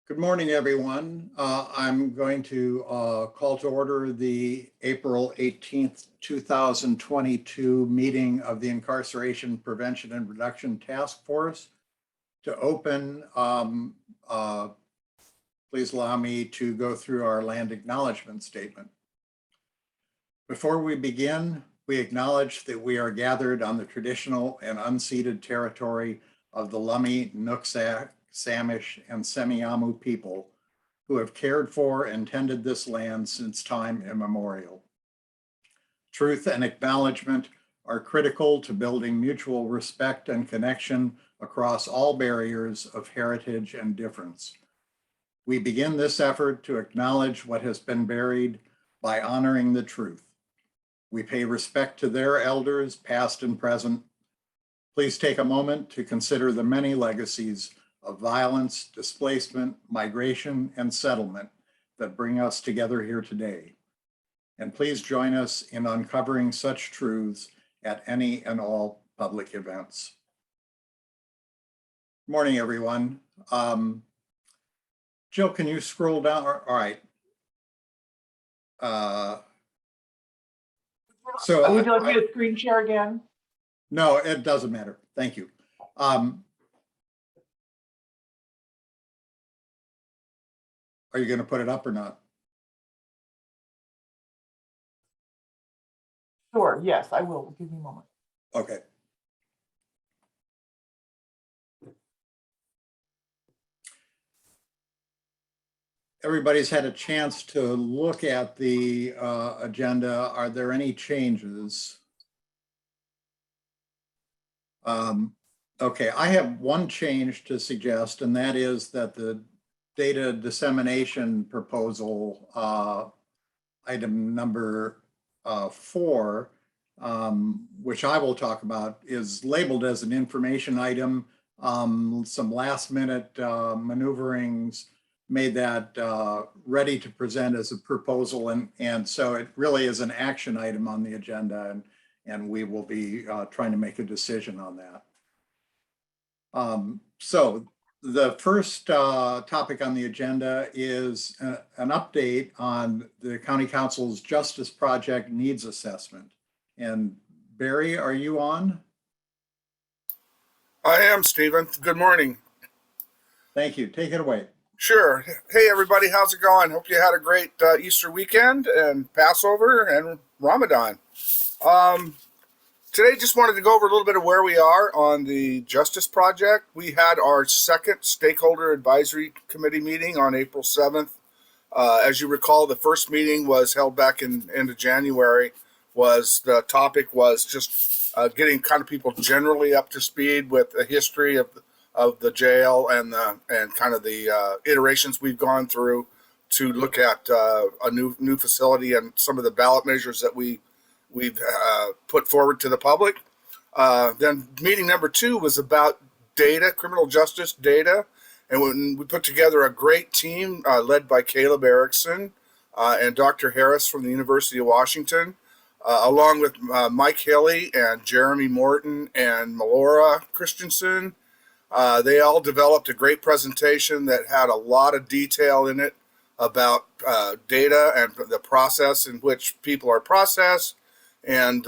Good morning, everyone. I'm going to call to order the April 18th, 2022 meeting of the Incarceration Prevention and Reduction Task Force. To open, please allow me to go through our land acknowledgement statement. Before we begin, we acknowledge that we are gathered on the traditional and unceded territory of the Lummi, Nooksack, Samish, and Semiahmoo people who have cared for and tended this land since time immemorial. Truth and acknowledgement are critical to building mutual respect and connection across all barriers of heritage and difference. We begin this effort to acknowledge what has been buried by honoring the truth. We pay respect to their elders, past and present. Please take a moment to consider the many legacies of violence, displacement, migration, and settlement that bring us together here today. And please join us in uncovering such truths at any and all public events. Good morning, everyone. Jill, can you scroll down? All right. Would you like me to screen share again? No, it doesn't matter. Thank you. Are you going to put it up or not? Sure, yes, I will. Give me a moment. Okay. Everybody's had a chance to look at the agenda. Are there any changes? Okay, I have one change to suggest, and that is that the data dissemination proposal, item number 4, which I will talk about, is labeled as an information item. Some last minute maneuverings made that ready to present as a proposal. And so it really is an action item on the agenda, and we will be trying to make a decision on that. So the first topic on the agenda is an update on the County Council's Justice Project Needs Assessment. And Barry, are you on? I am, Stephen. Good morning. Thank you. Take it away. Sure. Hey, everybody. How's it going? Hope you had a great Easter weekend and Passover and Ramadan. Today, just wanted to go over a little bit of where we are on the Justice Project. We had our second Stakeholder Advisory Committee meeting on April 7th. As you recall, the first meeting was held back in end of January. The topic was just getting kind of people generally up to speed with the history of the jail and kind of the iterations we've gone through to look at a new facility and some of the ballot measures that we've put forward to the public. Then meeting number 2 was about data, criminal justice data. And when we put together a great team led by Caleb Erickson and Dr. Harris from the University of Washington, along with Mike Hilly and Jeremy Morton and Melora Christensen. They all developed a great presentation that had a lot of detail in it about data and the process in which people are processed, and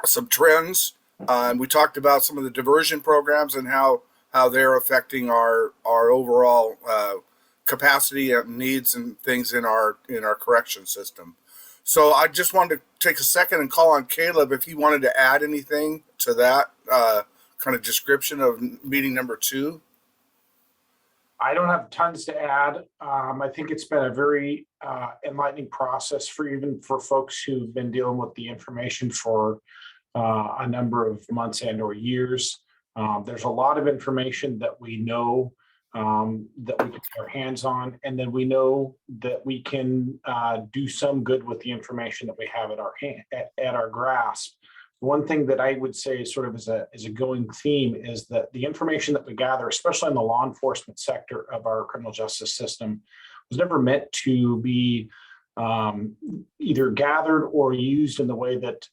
some trends. And we talked about some of the diversion programs and how they're affecting our overall capacity and needs and things in our correction system. So I just wanted to take a second and call on Caleb if he wanted to add anything to that kind of description of meeting number 2. I don't have tons to add. I think it's been a very enlightening process even for folks who've been dealing with the information for a number of months and or years. There's a lot of information that we know that we can get our hands on, and then we know that we can do some good with the information that we have at our grasp. One thing that I would say sort of as a going theme is that the information that we gather, especially in the law enforcement sector of our criminal justice system, was never meant to be either gathered or used in the way that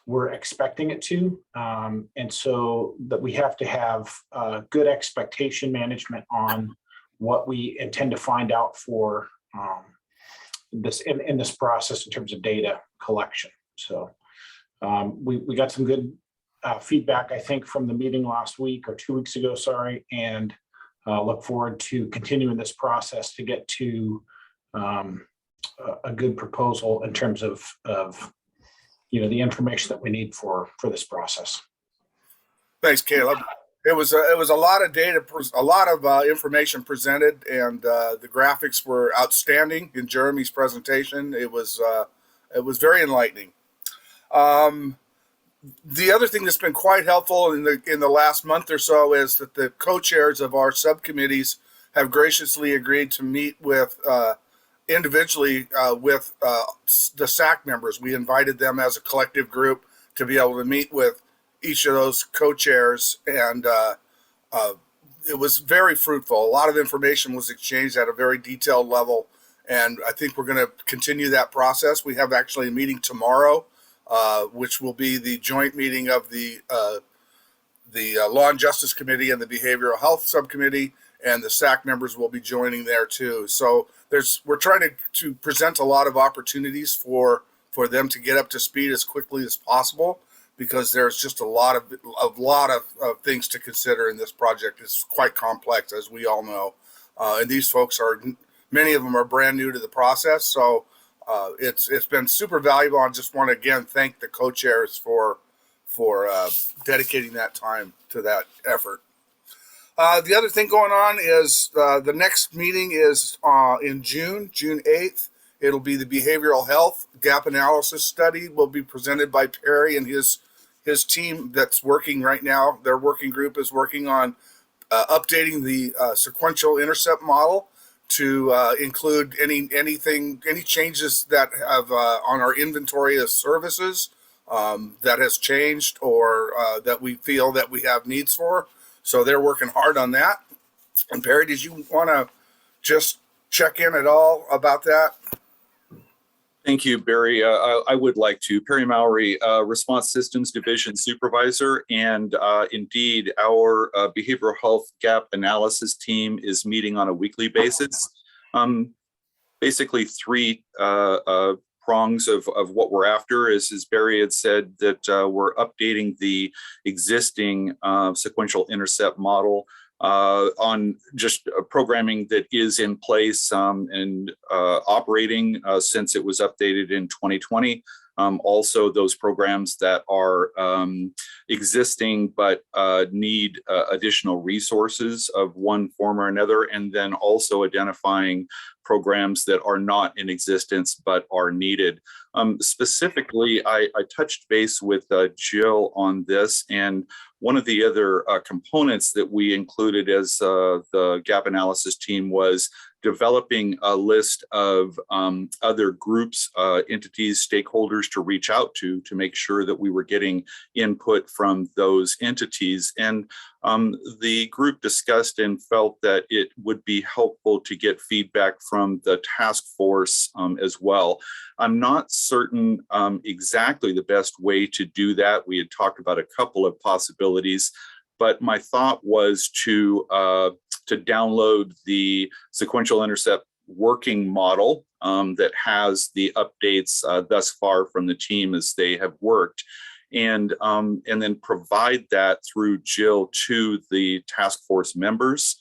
we're expecting it to. And so that we have to have good expectation management on what we intend to find out for this in this process in terms of data collection. So we got some good feedback, I think, from the meeting last week or 2 weeks ago, sorry, and look forward to continuing this process to get to a good proposal in terms of the information that we need for this process. Thanks, Caleb. It was a lot of data, a lot of information presented, and the graphics were outstanding in Jeremy's presentation. It was very enlightening. The other thing that's been quite helpful in the last month or so is that the co-chairs of our subcommittees have graciously agreed to meet with individually with the SAC members. We invited them as a collective group to be able to meet with each of those co-chairs, and it was very fruitful. A lot of information was exchanged at a very detailed level, and I think we're going to continue that process. We have actually a meeting tomorrow, which will be the joint meeting of the Law and Justice Committee and the Behavioral Health Subcommittee, and the SAC members will be joining there too. So we're trying to present a lot of opportunities for them to get up to speed as quickly as possible, because there's just a lot of things to consider in this project. It's quite complex, as we all know, and these folks many of them are brand new to the process. So it's been super valuable. I just want to again thank the co-chairs for dedicating that time to that effort. The other thing going on is the next meeting is in June 8th. It'll be the behavioral health gap analysis study. Will be presented by Perry and his team that's working right now. Their working group is working on updating the sequential intercept model to include any changes that have on our inventory of services that has changed or that we feel that we have needs for. So they're working hard on that. And Perry, did you want to just check in at all about that? Thank you, Barry. I would like to. Perry Mowry, Response Systems Division Supervisor, and indeed, our behavioral health gap analysis team is meeting on a weekly basis. Basically, three prongs of what we're after is, as Barry had said, that we're updating the existing sequential intercept model on just programming that is in place and operating since it was updated in 2020. Also, those programs that are existing but need additional resources of one form or another, and then also identifying programs that are not in existence but are needed. Specifically, I touched base with Jill on this, and one of the other components that we included as the gap analysis team was developing a list of other groups, entities, stakeholders to reach out to make sure that we were getting input from those entities. And the group discussed and felt that it would be helpful to get feedback from the task force as well. I'm not certain exactly the best way to do that. We had talked about a couple of possibilities, but my thought was to download the sequential intercept working model that has the updates thus far from the team as they have worked, and then provide that through Jill to the task force members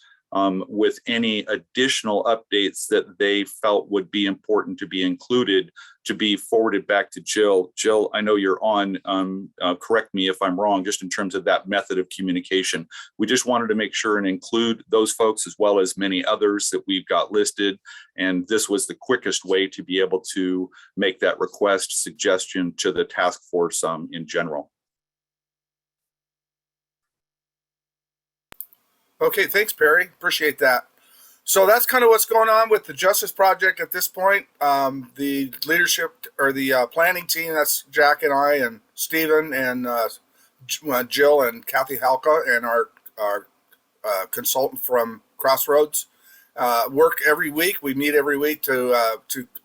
with any additional updates that they felt would be important to be included, to be forwarded back to Jill. Jill, I know you're on, correct me if I'm wrong, just in terms of that method of communication. We just wanted to make sure and include those folks as well as many others that we've got listed. And this was the quickest way to be able to make that request suggestion to the task force in general. Okay, thanks, Perry. Appreciate that. So that's kind of what's going on with the Justice Project at this point. The leadership or the planning team, that's Jack and I and Stephen and Jill and Kathy Halka and our consultant from Crossroads, work every week. We meet every week to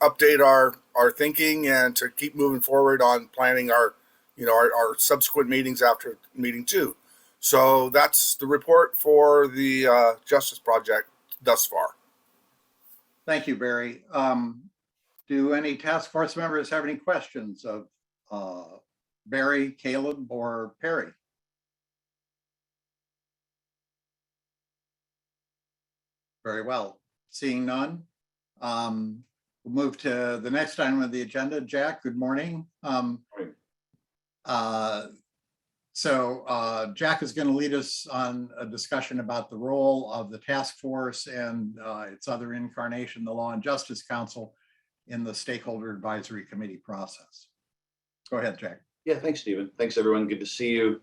update our thinking and to keep moving forward on planning our subsequent meetings after meeting 2. So that's the report for the Justice Project thus far. Thank you, Barry. Do any task force members have any questions of Barry, Caleb, or Perry? Very well. Seeing none, we'll move to the next item of the agenda. Jack, good morning. Jack is going to lead us on a discussion about the role of the task force and its other incarnation, the Law and Justice Council, in the Stakeholder Advisory Committee process. Go ahead, Jack. Yeah, thanks, Stephen. Thanks, everyone. Good to see you.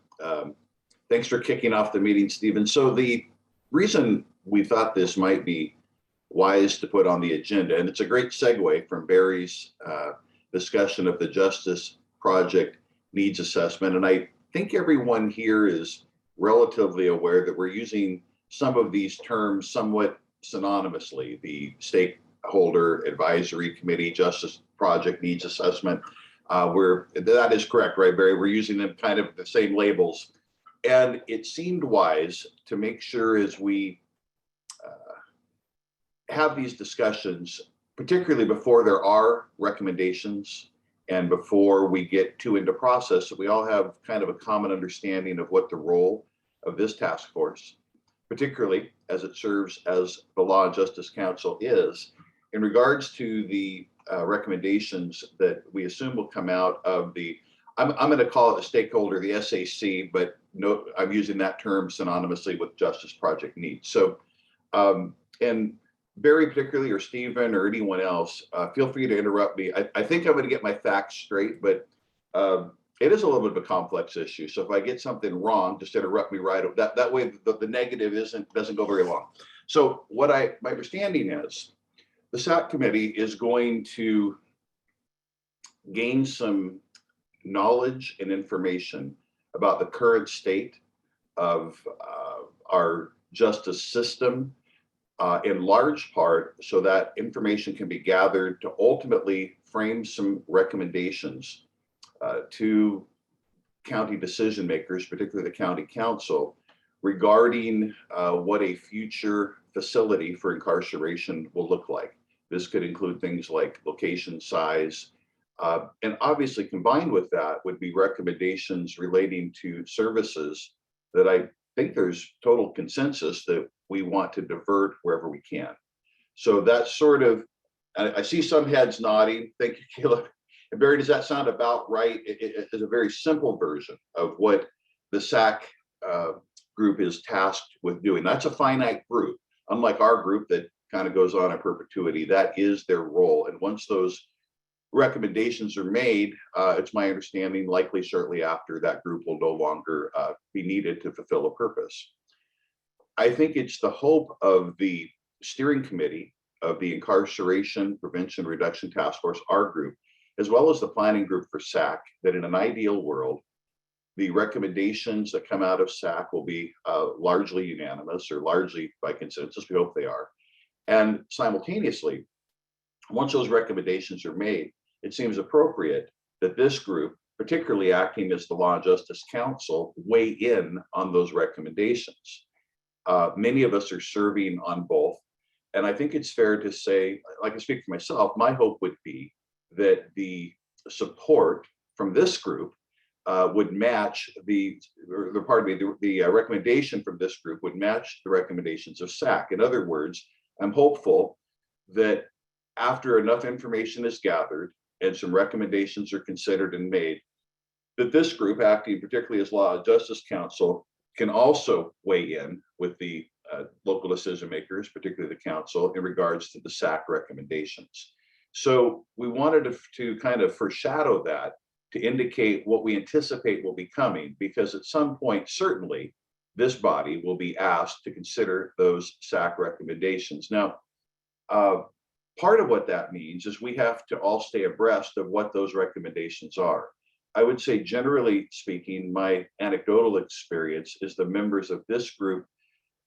Thanks for kicking off the meeting, Stephen. So the reason we thought this might be wise to put on the agenda, and it's a great segue from Barry's discussion of the Justice Project Needs Assessment, and I think everyone here is relatively aware that we're using some of these terms somewhat synonymously. The Stakeholder Advisory Committee, Justice Project Needs Assessment. That is correct, right, Barry? We're using them kind of the same labels. And it seemed wise to make sure as we have these discussions, particularly before there are recommendations and before we get too into process, that we all have kind of a common understanding of what the role of this task force, particularly as it serves as the Law and Justice Council, is in regards to the recommendations that we assume will come out of the, I'm going to call it the stakeholder, the SAC, but no, I'm using that term synonymously with Justice Project Needs. So, and Barry particularly, or Stephen, or anyone else, feel free to interrupt me. I think I'm going to get my facts straight, but it is a little bit of a complex issue. So if I get something wrong, just interrupt me right. That way the negative doesn't go very long. So what my understanding is, the SAC committee is going to gain some knowledge and information about the current state of our justice system, in large part so that information can be gathered to ultimately frame some recommendations to county decision makers, particularly the county council, regarding what a future facility for incarceration will look like. This could include things like location, size, and obviously combined with that would be recommendations relating to services that I think there's total consensus that we want to divert wherever we can. So that's sort of, I see some heads nodding. Thank you, Caleb. And Barry, does that sound about right? It is a very simple version of what the SAC group is tasked with doing. That's a finite group, unlike our group that kind of goes on in perpetuity. That is their role. And once those recommendations are made, it's my understanding likely shortly after that group will no longer be needed to fulfill a purpose. I think it's the hope of the steering committee of the Incarceration Prevention Reduction Task Force, our group, as well as the planning group for SAC, that in an ideal world, the recommendations that come out of SAC will be largely unanimous or largely by consensus. We hope they are. And simultaneously, once those recommendations are made, it seems appropriate that this group, particularly acting as the Law and Justice Council, weigh in on those recommendations. Many of us are serving on both. And I think it's fair to say, I can speak for myself, my hope would be that the support from this group would match the recommendation from this group would match the recommendations of SAC. In other words, I'm hopeful that after enough information is gathered and some recommendations are considered and made, that this group, acting particularly as Law and Justice Council, can also weigh in with the local decision makers, particularly the council, in regards to the SAC recommendations. So we wanted to kind of foreshadow that, to indicate what we anticipate will be coming, because at some point, certainly, this body will be asked to consider those SAC recommendations. Now, part of what that means is we have to all stay abreast of what those recommendations are. I would say, generally speaking, my anecdotal experience is the members of this group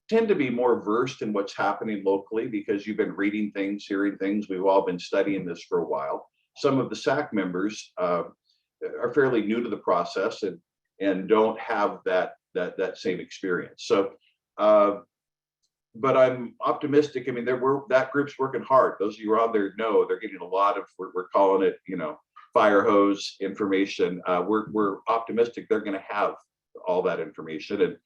tend to be more versed in what's happening locally because you've been reading things, hearing things. We've all been studying this for a while. Some of the SAC members are fairly new to the process and don't have that same experience. So but I'm optimistic. I mean, that group's working hard. Those of you who are on there know they're getting a lot of, we're calling it, fire hose information. We're optimistic they're going to have all that information. And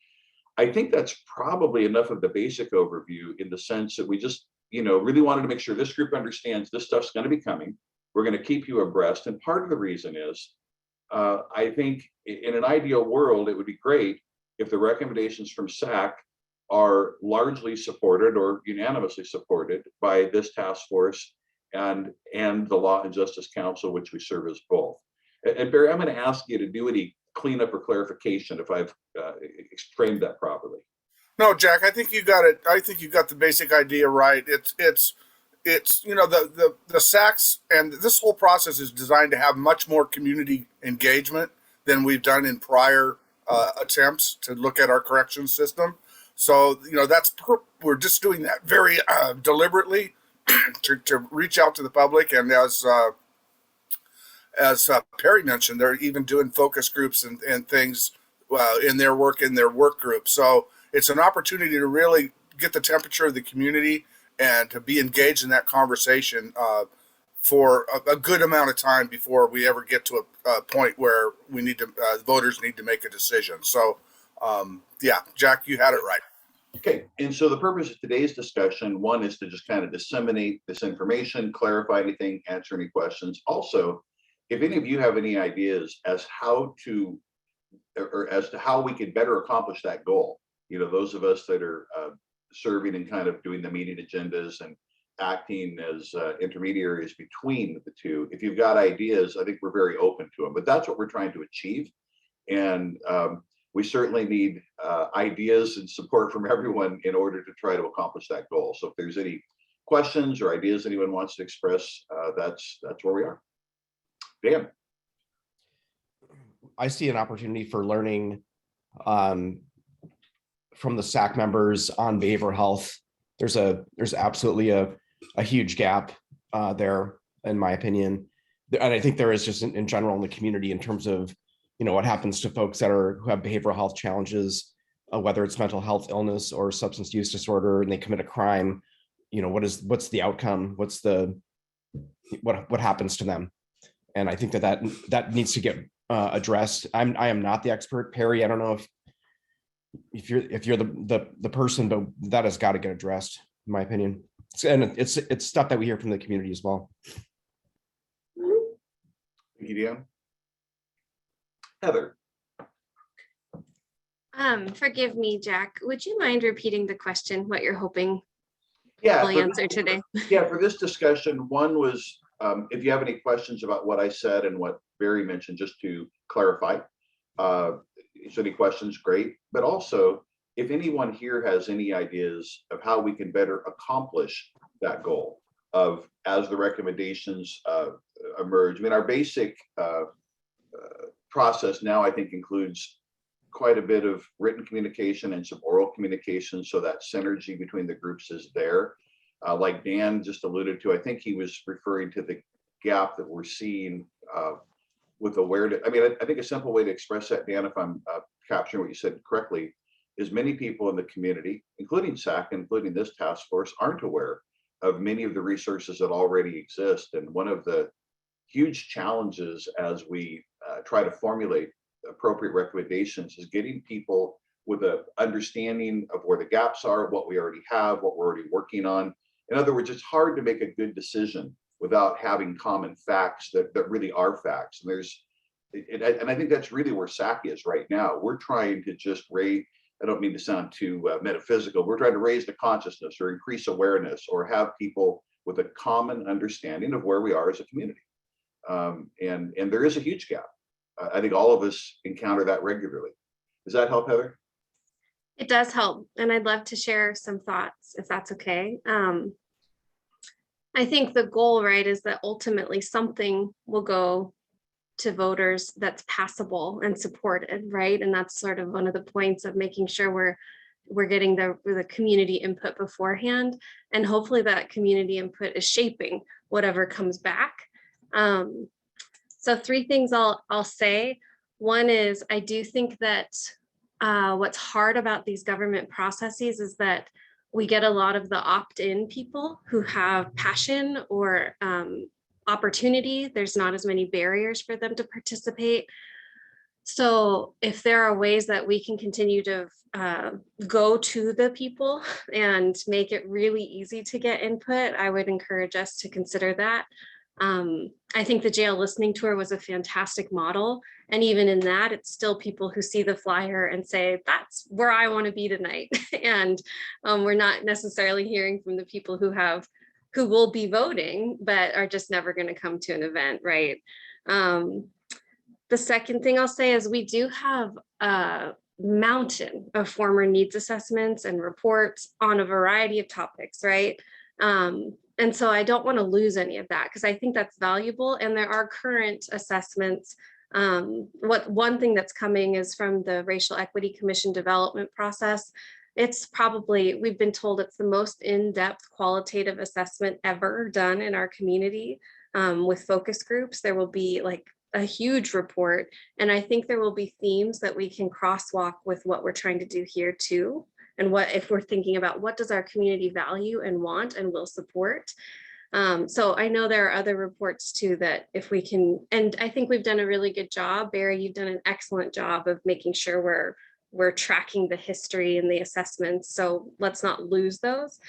I think that's probably enough of the basic overview, in the sense that we just, really wanted to make sure this group understands this stuff's going to be coming. We're going to keep you abreast. And part of the reason is, I think in an ideal world, it would be great if the recommendations from SAC are largely supported or unanimously supported by this task force and the Law and Justice Council, which we serve as both. And Barry, I'm going to ask you to do any cleanup or clarification if I've framed that properly. No, Jack, I think you got it. I think you got the basic idea right. It's the SACs and this whole process is designed to have much more community engagement than we've done in prior attempts to look at our correction system. So we're just doing that very deliberately to reach out to the public. And as Perry mentioned, they're even doing focus groups and things in their work group. So it's an opportunity to really get the temperature of the community and to be engaged in that conversation for a good amount of time before we ever get to a point where we need to voters need to make a decision. So Jack, you had it right. Okay, and so the purpose of today's discussion, one, is to just kind of disseminate this information, clarify anything, answer any questions. Also, if any of you have any ideas as to how we can better accomplish that goal, those of us that are serving and kind of doing the meeting agendas and acting as intermediaries between the two, if you've got ideas, I think we're very open to them. But that's what we're trying to achieve. And we certainly need ideas and support from everyone in order to try to accomplish that goal. So if there's any questions or ideas anyone wants to express, that's where we are. Dan. I see an opportunity for learning from the SAC members on behavioral health. There's absolutely a huge gap there, in my opinion. And I think there is just in general in the community in terms of, what happens to folks who have behavioral health challenges, whether it's mental health illness or substance use disorder, and they commit a crime. What's the outcome? What happens to them? And I think that needs to get addressed. I am not the expert, Perry. I don't know if you're the person, but that has got to get addressed, in my opinion. And it's stuff that we hear from the community as well. Thank you, Dan. Heather. Forgive me, Jack. Would you mind repeating the question, what you're hoping Yeah, we'll answer today? Yeah, for this discussion, one was if you have any questions about what I said and what Barry mentioned, just to clarify. So any questions, great. But also, if anyone here has any ideas of how we can better accomplish that goal of, as the recommendations emerge. I mean, our basic process now, I think, includes quite a bit of written communication and some oral communication, so that synergy between the groups is there. Like Dan just alluded to, I think he was referring to the gap that we're seeing with awareness. I mean, I think a simple way to express that, Dan, if I'm capturing what you said correctly, is many people in the community, including SAC, including this task force, aren't aware of many of the resources that already exist. And one of the huge challenges as we try to formulate appropriate recommendations is getting people with an understanding of where the gaps are, what we already have, what we're already working on. In other words, it's hard to make a good decision without having common facts that really are facts. And I think that's really where SAC is right now. We're trying to just raise, I don't mean to sound too metaphysical, we're trying to raise the consciousness or increase awareness or have people with a common understanding of where we are as a community. And there is a huge gap. I think all of us encounter that regularly. Does that help, Heather? It does help. And I'd love to share some thoughts, if that's okay. I think the goal, right, is that ultimately something will go to voters that's passable and supported, right? And that's sort of one of the points of making sure we're getting the community input beforehand. And hopefully that community input is shaping whatever comes back. So 3 things I'll say. One is, I do think that what's hard about these government processes is that we get a lot of the opt-in people who have passion or opportunity. There's not as many barriers for them to participate. So if there are ways that we can continue to go to the people and make it really easy to get input, I would encourage us to consider that. I think the jail listening tour was a fantastic model. And even in that, it's still people who see the flyer and say, that's where I want to be tonight. And we're not necessarily hearing from the people who will be voting, but are just never going to come to an event, right? The second thing I'll say is we do have a mountain of former needs assessments and reports on a variety of topics, right? And so I don't want to lose any of that because I think that's valuable. And there are current assessments. One thing that's coming is from the Racial Equity Commission development process. It's probably, we've been told it's the most in-depth qualitative assessment ever done in our community with focus groups. There will be like a huge report. And I think there will be themes that we can crosswalk with what we're trying to do here too. And what if we're thinking about what does our community value and want and will support. So I know there are other reports too that if we can, and I think we've done a really good job. Barry, you've done an excellent job of making sure we're tracking the history and the assessments. So let's not lose those.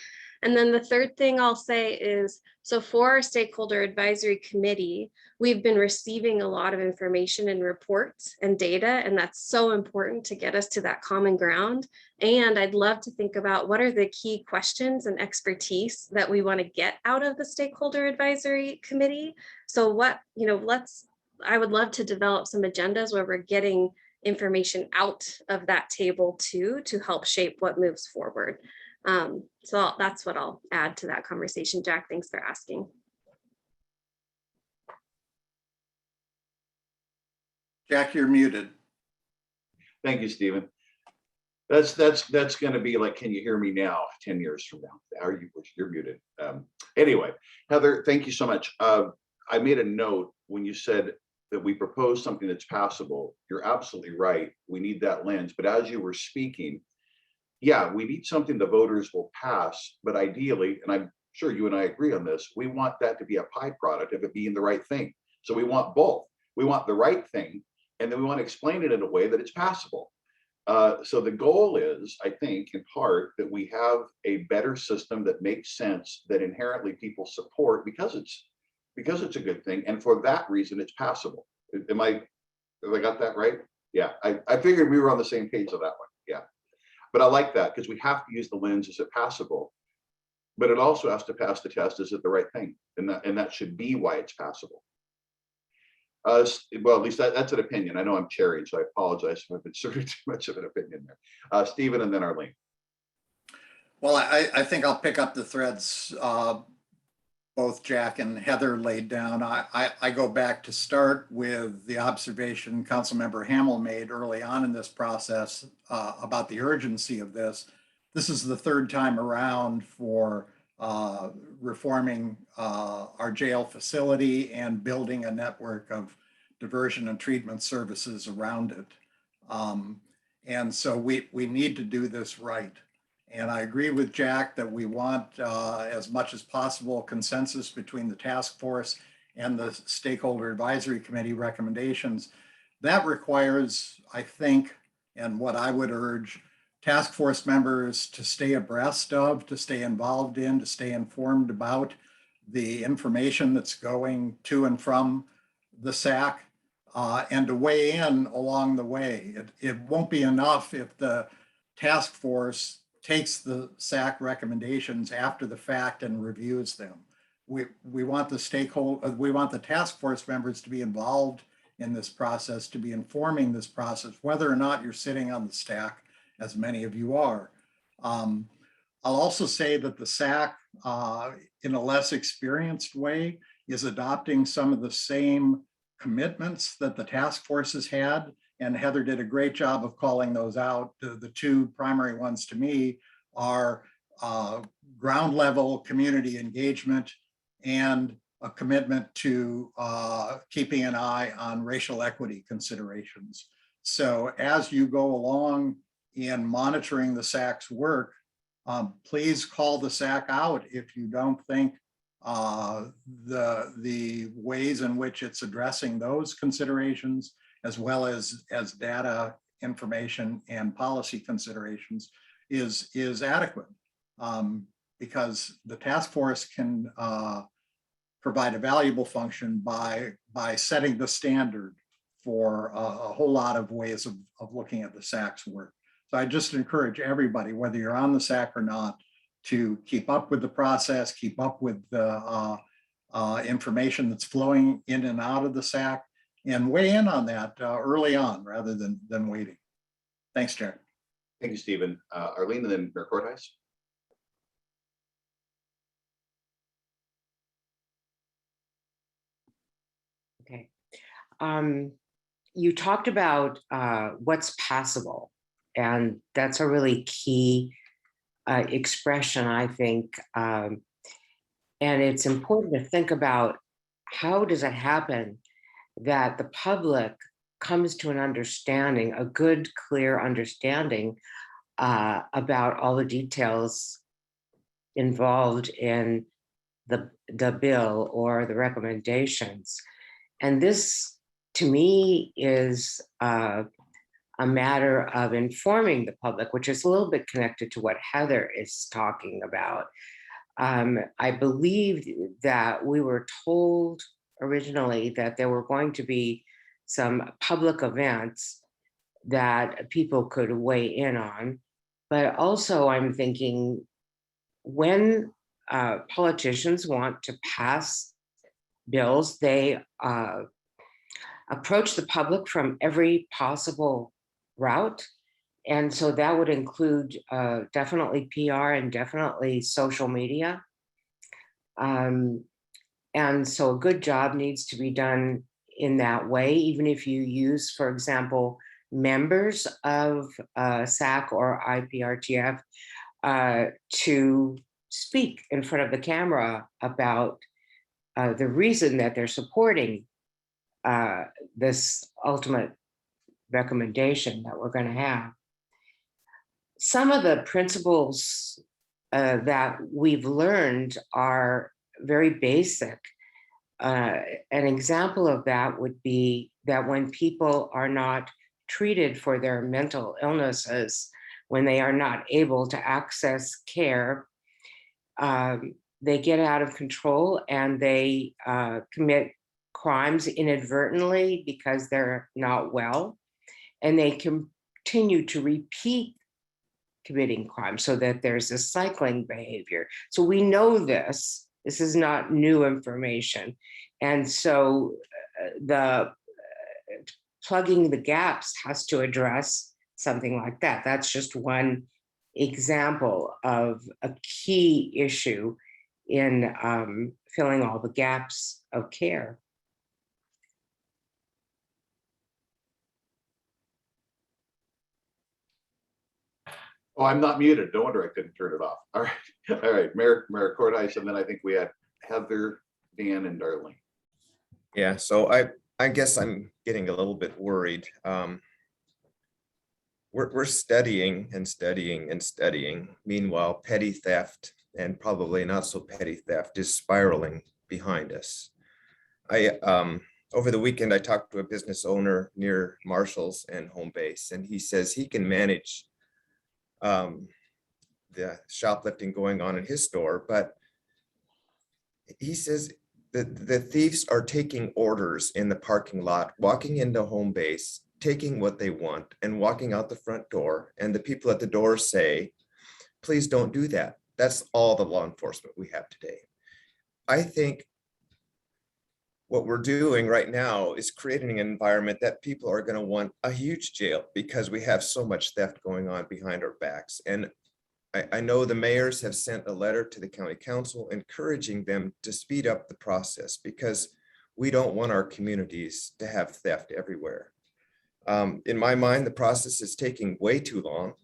And then the third thing I'll say is, so for our Stakeholder Advisory Committee, we've been receiving a lot of information and reports and data, and that's so important to get us to that common ground. And I'd love to think about what are the key questions and expertise that we want to get out of the Stakeholder Advisory Committee. So I would love to develop some agendas where we're getting information out of that table too, to help shape what moves forward. So that's what I'll add to that conversation. Jack, thanks for asking. Jack, you're muted. Thank you, Stephen. That's going to be like, can you hear me now? 10 years from now, you're muted. Anyway, Heather, thank you so much. I made a note when you said that we propose something that's passable. You're absolutely right. We need that lens. But as you were speaking, yeah, we need something the voters will pass, but ideally, and I'm sure you and I agree on this, we want that to be a byproduct of it being the right thing. So we want both. We want the right thing, and then we want to explain it in a way that it's passable. So the goal is, I think, in part, that we have a better system that makes sense, that inherently people support because it's a good thing, and for that reason, it's passable. Have I got that right? Yeah, I figured we were on the same page on that one. Yeah. But I like that because we have to use the lens, is it passable? But it also has to pass the test, is it the right thing? And that should be why it's passable. Well, at least that's an opinion. I know I'm cherry, so I apologize if I've inserted too much of an opinion there. Stephen and then Arlene. Well, I think I'll pick up the threads both Jack and Heather laid down. I go back to start with the observation Councilmember Hamel made early on in this process about the urgency of this. This is the third time around for reforming our jail facility and building a network of diversion and treatment services around it. And so we need to do this right. And I agree with Jack that we want, as much as possible, consensus between the task force and the Stakeholder Advisory Committee recommendations. That requires, I think, and what I would urge, task force members to stay abreast of, to stay involved in, to stay informed about the information that's going to and from the SAC, and to weigh in along the way. It won't be enough if the task force takes the SAC recommendations after the fact and reviews them. We want the task force members to be involved in this process, to be informing this process, whether or not you're sitting on the STAC, as many of you are. I'll also say that the SAC, in a less experienced way, is adopting some of the same commitments that the task force has had. And Heather did a great job of calling those out. The two primary ones to me are ground level community engagement and a commitment to keeping an eye on racial equity considerations. So as you go along in monitoring the SAC's work, Please call the SAC out if you don't think the ways in which it's addressing those considerations, as well as data information and policy considerations, is adequate. Because the task force can provide a valuable function by setting the standard for a whole lot of ways of looking at the SAC's work. So I just encourage everybody, whether you're on the SAC or not, to keep up with the process, keep up with the information that's flowing in and out of the SAC, and weigh in on that early on rather than waiting. Thanks, Jack. Thank you, Stephen. Arlene, and then Mayor Cortez. Okay. You talked about what's passable, and that's a really key expression, I think. And it's important to think about, how does it happen that the public comes to an understanding, a good, clear understanding about all the details involved in the bill or the recommendations. And this, to me, is a matter of informing the public, which is a little bit connected to what Heather is talking about. I believe that we were told originally that there were going to be some public events that people could weigh in on. But also I'm thinking, when politicians want to pass bills, they approach the public from every possible route. And so that would include definitely PR and definitely social media. And so a good job needs to be done in that way, even if you use, for example, members of SAC or IPRTF to speak in front of the camera about the reason that they're supporting this ultimate recommendation that we're going to have. Some of the principles that we've learned are very basic. An example of that would be that when people are not treated for their mental illnesses, when they are not able to access care, they get out of control and they commit crimes inadvertently because they're not well, and they continue to repeat committing crimes, so that there's a cycling behavior. So we know this. This is not new information. And so the plugging the gaps has to address something like that. That's just one example of a key issue in filling all the gaps of care. Oh, I'm not muted. No wonder I couldn't turn it off. All right. All right. Mayor Cortez, and then I think we had Heather, Dan, and Darlene. Yeah, so I guess I'm getting a little bit worried. We're studying and studying and studying. Meanwhile, petty theft, and probably not so petty theft, is spiraling behind us. Over the weekend, I talked to a business owner near Marshall's and Home Base, and he says he can manage the shoplifting going on in his store, but he says that the thieves are taking orders in the parking lot, walking into Home Base, taking what they want and walking out the front door. And the people at the door say, please don't do that. That's all the law enforcement we have today. I think what we're doing right now is creating an environment that people are going to want a huge jail, because we have so much theft going on behind our backs. And I know the mayors have sent a letter to the county council encouraging them to speed up the process, because we don't want our communities to have theft everywhere. In my mind, the process is taking way too long.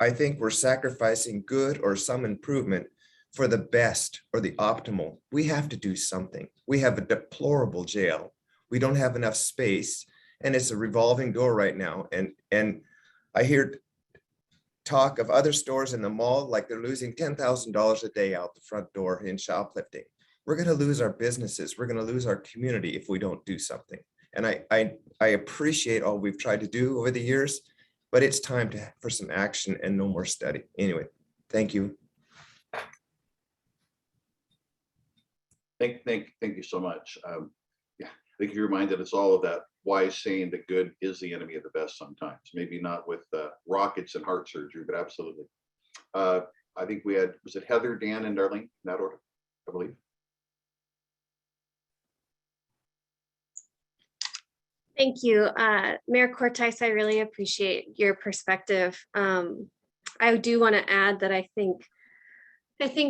I think we're sacrificing good or some improvement for the best or the optimal. We have to do something. We have a deplorable jail. We don't have enough space, and it's a revolving door right now. And I hear talk of other stores in the mall, like they're losing $10,000 a day out the front door in shoplifting. We're going to lose our businesses. We're going to lose our community if we don't do something. And I appreciate all we've tried to do over the years, but it's time for some action and no more study. Anyway, thank you. Thank you so much. Yeah, I think you reminded us all of that wise saying that good is the enemy of the best sometimes. Maybe not with rockets and heart surgery, but absolutely. I think we had, was it Heather, Dan, and Darlene in that order, I believe? Thank you. Mayor Cortice, I really appreciate your perspective. I do want to add that I think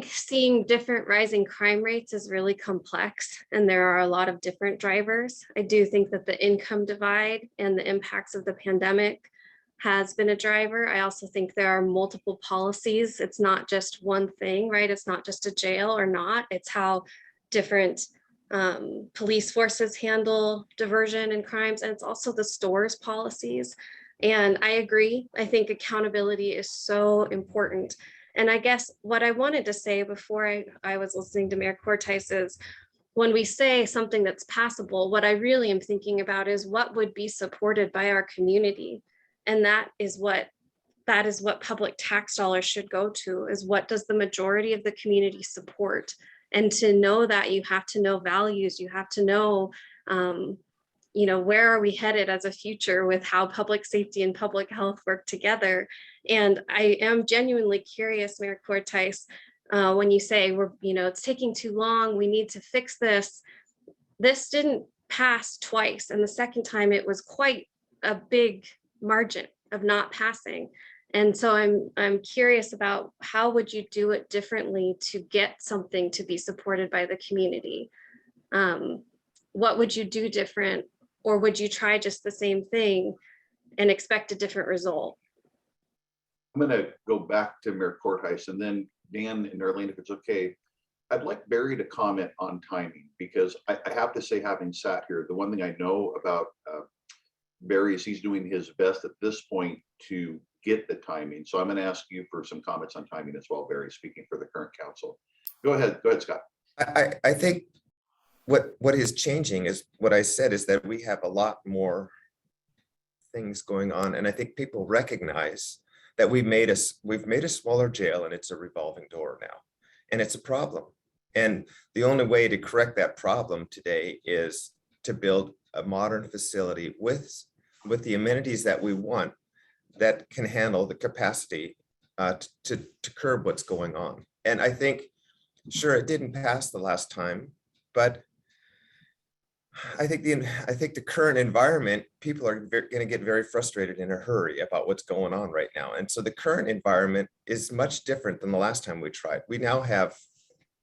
seeing different rising crime rates is really complex, and there are a lot of different drivers. I do think that the income divide and the impacts of the pandemic has been a driver. I also think there are multiple policies. It's not just one thing, right? It's not just a jail or not. It's how different police forces handle diversion and crimes, and it's also the store's policies. And I agree. I think accountability is so important. And I guess what I wanted to say before I was listening to Mayor Cortice is, when we say something that's passable, what I really am thinking about is what would be supported by our community. And that is what public tax dollars should go to, is what does the majority of the community support? And to know that, you have to know values, you have to know, where are we headed as a future with how public safety and public health work together. And I am genuinely curious, Mayor Cortice, when you say it's taking too long, we need to fix this. This didn't pass twice, and the second time it was quite a big margin of not passing. And so I'm curious about, how would you do it differently to get something to be supported by the community? What would you do different? Or would you try just the same thing and expect a different result? I'm going to go back to Mayor Cortice, and then Dan and Darlene, if it's okay. I'd like Barry to comment on timing, because I have to say, having sat here, the one thing I know about Barry is he's doing his best at this point to get the timing. So I'm going to ask you for some comments on timing as well, Barry, speaking for the current council. Go ahead, Scott. I think what is changing is what I said, is that we have a lot more things going on. And I think people recognize that we've made a smaller jail, and it's a revolving door now, and it's a problem. And the only way to correct that problem today is to build a modern facility with the amenities that we want, that can handle the capacity to curb what's going on. And I think, sure, it didn't pass the last time, but I think the current environment, people are going to get very frustrated in a hurry about what's going on right now. And so the current environment is much different than the last time we tried. We now have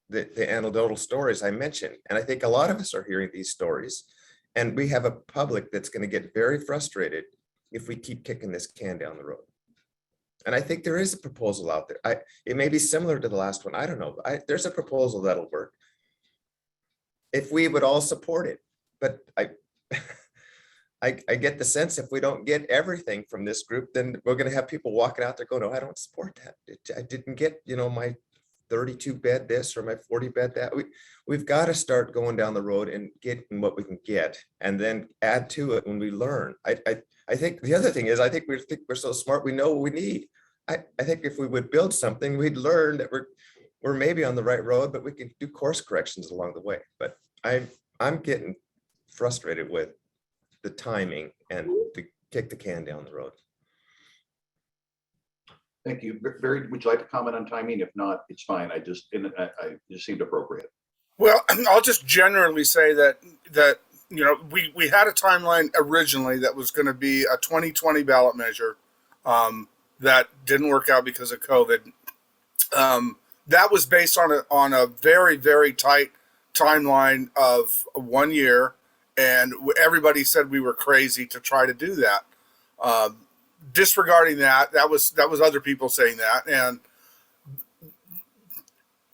the anecdotal stories I mentioned, and I think a lot of us are hearing these stories, and we have a public that's going to get very frustrated if we keep kicking this can down the road. And I think there is a proposal out there. It may be similar to the last one. I don't know. There's a proposal that'll work if we would all support it. But I get the sense, if we don't get everything from this group, then we're going to have people walking out there going, "No, I don't support that. I didn't get, my 32 bed this or my 40 bed that." We've got to start going down the road and getting what we can get, and then add to it when we learn. I think the other thing is, I think we're so smart, we know what we need. I think if we would build something, we'd learn that we're maybe on the right road, but we can do course corrections along the way. But I'm getting frustrated with the timing and to kick the can down the road. Thank you. Barry, would you like to comment on timing? If not, it's fine. I just seemed appropriate. Well, I'll just generally say that we had a timeline originally that was going to be a 2020 ballot measure that didn't work out because of COVID. That was based on a very, very tight timeline of 1 year, and everybody said we were crazy to try to do that. Disregarding that was other people saying that. And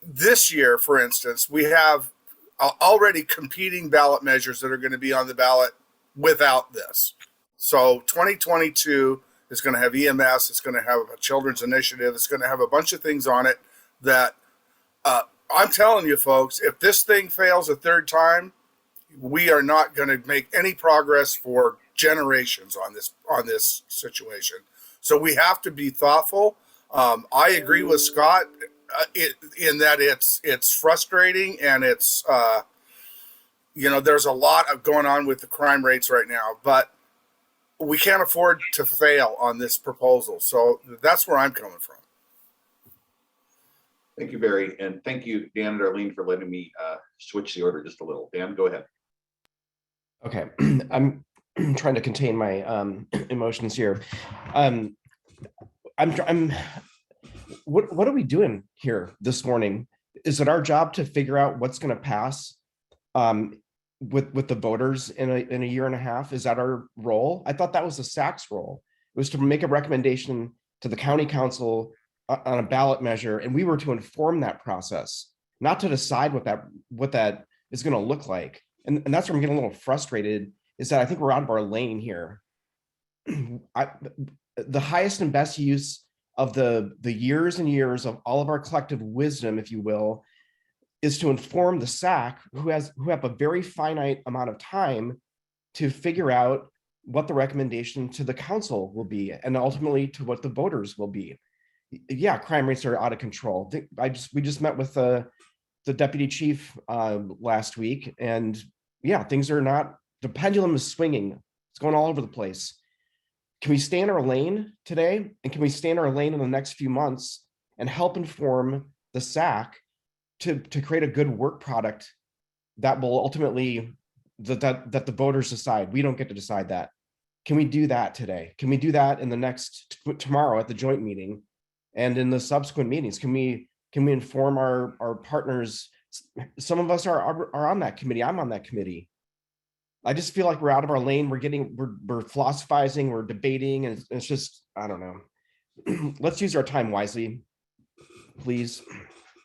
this year, for instance, we have already competing ballot measures that are going to be on the ballot without this. So 2022 It's going to have EMS. It's going to have a children's initiative. It's going to have a bunch of things on it that I'm telling you, folks, if this thing fails a third time, we are not going to make any progress for generations on this situation. So we have to be thoughtful. I agree with Scott in that it's frustrating, and it's there's a lot of going on with the crime rates right now, but we can't afford to fail on this proposal. So that's where I'm coming from. Thank you, Barry. And thank you, Dan and Darlene, for letting me switch the order just a little. Dan, go ahead. Okay, I'm trying to contain my emotions here. What are we doing here this morning? Is it our job to figure out what's going to pass with the voters in a year and a half? Is that our role? I thought that was the SAC's role. It was to make a recommendation to the county council on a ballot measure, and we were to inform that process, not to decide what that is going to look like. And that's where I'm getting a little frustrated, is that I think we're out of our lane here. The highest and best use of the years and years of all of our collective wisdom, if you will, is to inform the SAC, who have a very finite amount of time to figure out what the recommendation to the council will be, and ultimately to what the voters will be. Yeah, crime rates are out of control. We just met with the deputy chief last week, and yeah, things are not. The pendulum is swinging. It's going all over the place. Can we stay in our lane today, and can we stay in our lane in the next few months and help inform the SAC to create a good work product that will ultimately that the voters decide? We don't get to decide that. Can we do that today? Can we do that in the next tomorrow at the joint meeting? And in the subsequent meetings, can we inform our partners? Some of us are on that committee. I'm on that committee. I just feel like we're out of our lane. We're philosophizing, we're debating, and it's just, I don't know. Let's use our time wisely, please.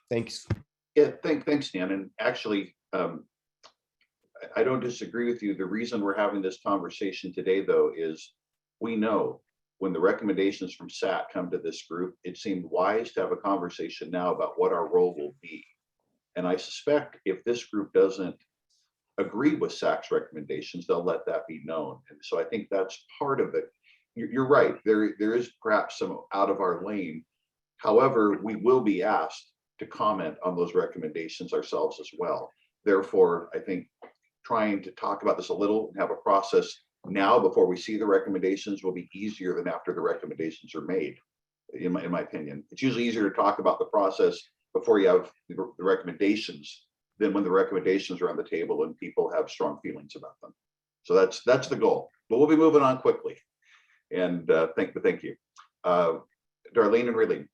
Thanks. Yeah, thanks, Dan. And actually, I don't disagree with you. The reason we're having this conversation today, though, is we know when the recommendations from SAC come to this group, it seemed wise to have a conversation now about what our role will be. And I suspect if this group doesn't agree with SAC's recommendations, they'll let that be known. And so I think that's part of it. You're right. There is perhaps some out of our lane. However, we will be asked to comment on those recommendations ourselves as well. Therefore, I think trying to talk about this a little and have a process now before we see the recommendations will be easier than after the recommendations are made, in my opinion. It's usually easier to talk about the process before you have the recommendations than when the recommendations are on the table and people have strong feelings about them. So that's the goal. But we'll be moving on quickly. And thank you. Darlene and Raylene.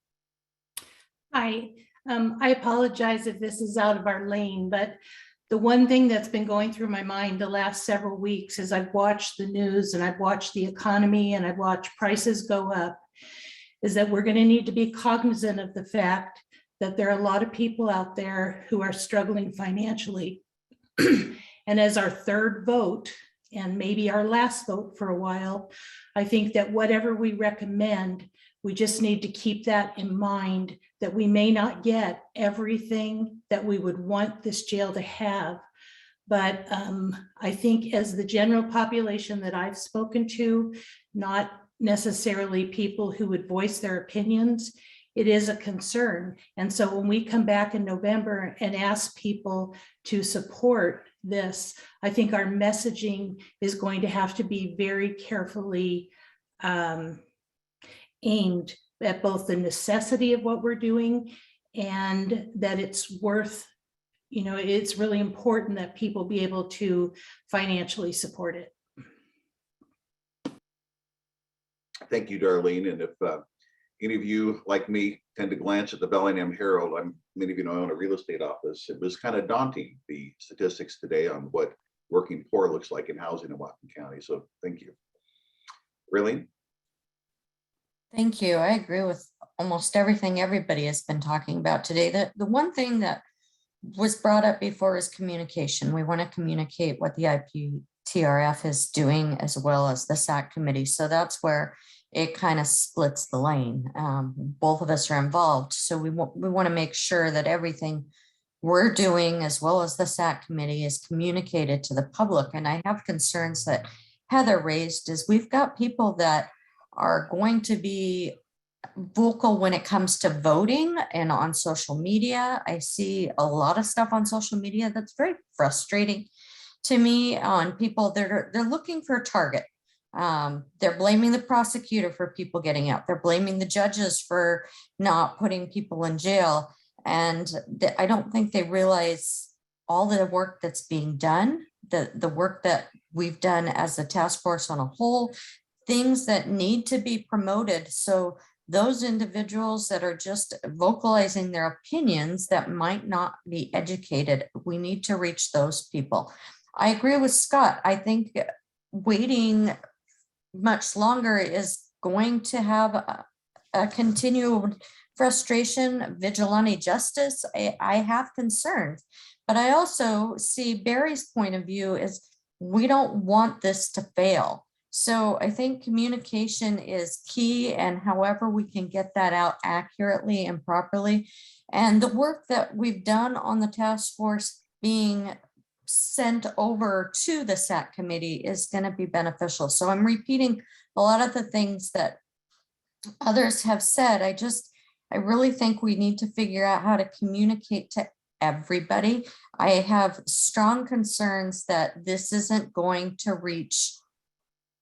Hi, I apologize if this is out of our lane, but the one thing that's been going through my mind the last several weeks is I've watched the news and I've watched the economy and I've watched prices go up, is that we're going to need to be cognizant of the fact that there are a lot of people out there who are struggling financially. And as our third vote, and maybe our last vote for a while, I think that whatever we recommend, we just need to keep that in mind, that we may not get everything that we would want this jail to have. But I think as the general population that I've spoken to, not necessarily people who would voice their opinions, it is a concern. And so when we come back in November and ask people to support this, I think our messaging is going to have to be very carefully aimed at both the necessity of what we're doing and that it's worth, it's really important that people be able to financially support it. Thank you, Darlene. And if any of you, like me, tend to glance at the Bellingham Herald, many of you know I own a real estate office. It was kind of daunting, the statistics today on what working poor looks like in housing in Whatcom County. So thank you. Raylene? Thank you. I agree with almost everything everybody has been talking about today. The one thing that was brought up before is communication. We want to communicate what the IPTRF is doing as well as the SAC committee. So that's where it kind of splits the lane. Both of us are involved, so we want to make sure that everything we're doing, as well as the SAC committee, is communicated to the public. And I have concerns that Heather raised, is we've got people that are going to be vocal when it comes to voting and on social media. I see a lot of stuff on social media that's very frustrating to me, on people that they're looking for a target. They're blaming the prosecutor for people getting out. They're blaming the judges for not putting people in jail. And I don't think they realize all the work that's being done, the work that we've done as a task force on a whole, things that need to be promoted. So those individuals that are just vocalizing their opinions that might not be educated, we need to reach those people. I agree with Scott. I think waiting much longer is going to have a continued frustration, vigilante justice. I have concerns, but I also see Barry's point of view is we don't want this to fail. So I think communication is key, and however we can get that out accurately and properly. And the work that we've done on the task force being sent over to the SAC committee is going to be beneficial. So I'm repeating a lot of the things that others have said. I really think we need to figure out how to communicate to everybody. I have strong concerns that this isn't going to reach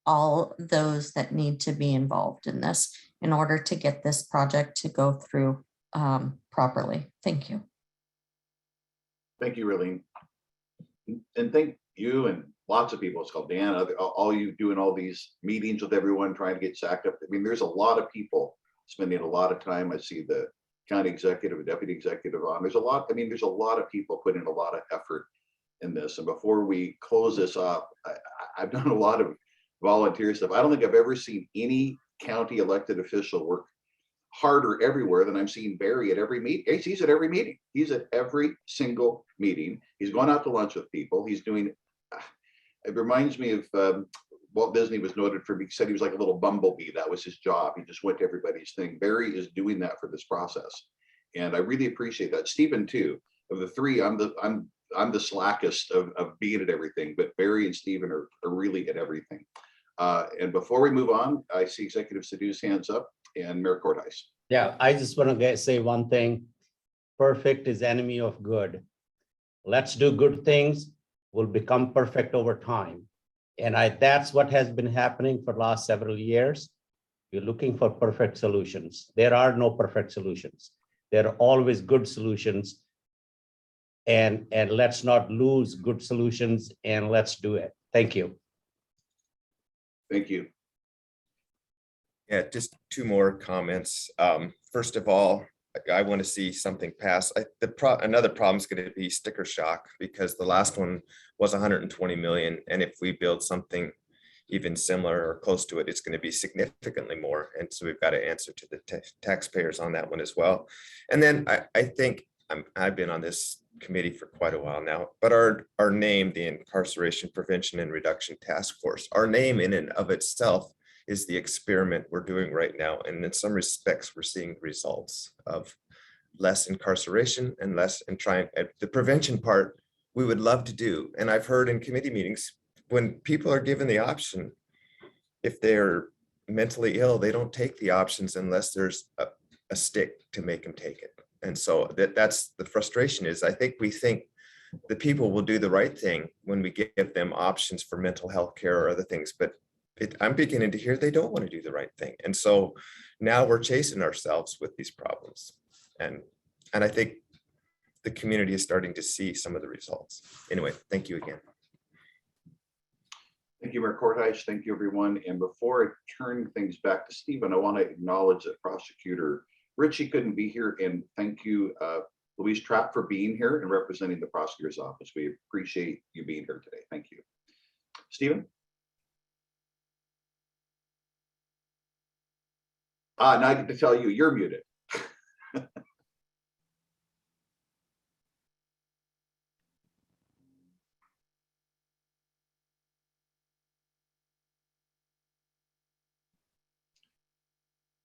all those that need to be involved in this in order to get this project to go through properly. Thank you. Thank you, Raylene. And thank you and lots of people. It's called Dan, all you doing all these meetings with everyone, trying to get SAC up. I mean, there's a lot of people spending a lot of time. I see the county executive and deputy executive on. There's a lot of people putting a lot of effort in this. And before we close this up, I've done a lot of volunteer stuff. I don't think I've ever seen any county elected official work harder everywhere than I'm seeing Barry at every meeting. He's at every meeting. He's at every single meeting. He's going out to lunch with people. He's doing, it reminds me of Walt Disney was noted for, he said he was like a little bumblebee. That was his job. He just went to everybody's thing. Barry is doing that for this process. And I really appreciate that. Stephen too. Of the three, I'm the slackest of being at everything, but Barry and Stephen are really at everything. And before we move on, I see Executive Sadhu's hands up and Mayor Cordice. Yeah, I just want to say one thing. Perfect is enemy of good. Let's do good things. We'll become perfect over time. And that's what has been happening for the last several years. You're looking for perfect solutions. There are no perfect solutions. There are always good solutions. And let's not lose good solutions, and let's do it. Thank you. Thank you. Yeah, just two more comments. First of all, I want to see something pass. Another problem is going to be sticker shock, because the last one was 120 million. And if we build something even similar or close to it, it's going to be significantly more. And so we've got to answer to the taxpayers on that one as well. And then I think I've been on this committee for quite a while now, but our name, the Incarceration Prevention and Reduction Task Force, our name in and of itself is the experiment we're doing right now. And in some respects, we're seeing results of less incarceration and less and trying the prevention part we would love to do. And I've heard in committee meetings, when people are given the option, if they're mentally ill, they don't take the options unless there's a stick to make them take it. And so that's the frustration is, I think we think the people will do the right thing when we give them options for mental health care or other things, but I'm beginning to hear they don't want to do the right thing. And so now we're chasing ourselves with these problems. And I think the community is starting to see some of the results. Anyway, thank you again. Thank you, Mayor Cordice. Thank you, everyone. And before I turn things back to Stephen, I want to acknowledge that Prosecutor Ritchie couldn't be here, and thank you, Louise Trapp, for being here and representing the prosecutor's office. We appreciate you being here today. Thank you. Stephen? Now I get to tell you, you're muted.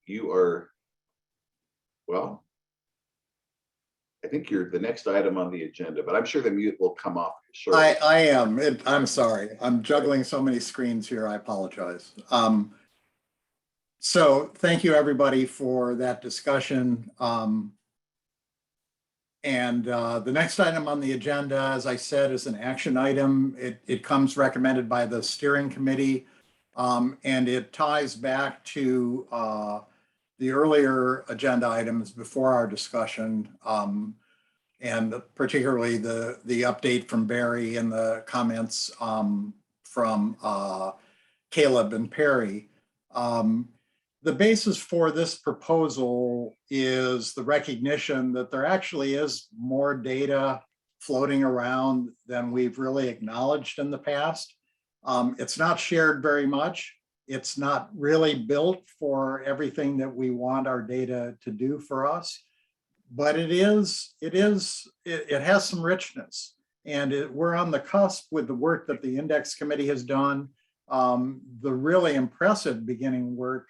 you are, well, I think you're the next item on the agenda, but I'm sure the mute will come off shortly. I am. I'm sorry. I'm juggling so many screens here. I apologize. So thank you, everybody, for that discussion. The next item on the agenda, as I said, is an action item. It comes recommended by the steering committee, and it ties back to the earlier agenda items before our discussion, and particularly the update from Barry and the comments from Caleb and Perry. The basis for this proposal is the recognition that there actually is more data floating around than we've really acknowledged in the past. It's not shared very much. It's not really built for everything that we want our data to do for us, but it has some richness, and we're on the cusp with the work that the index committee has done, the really impressive beginning work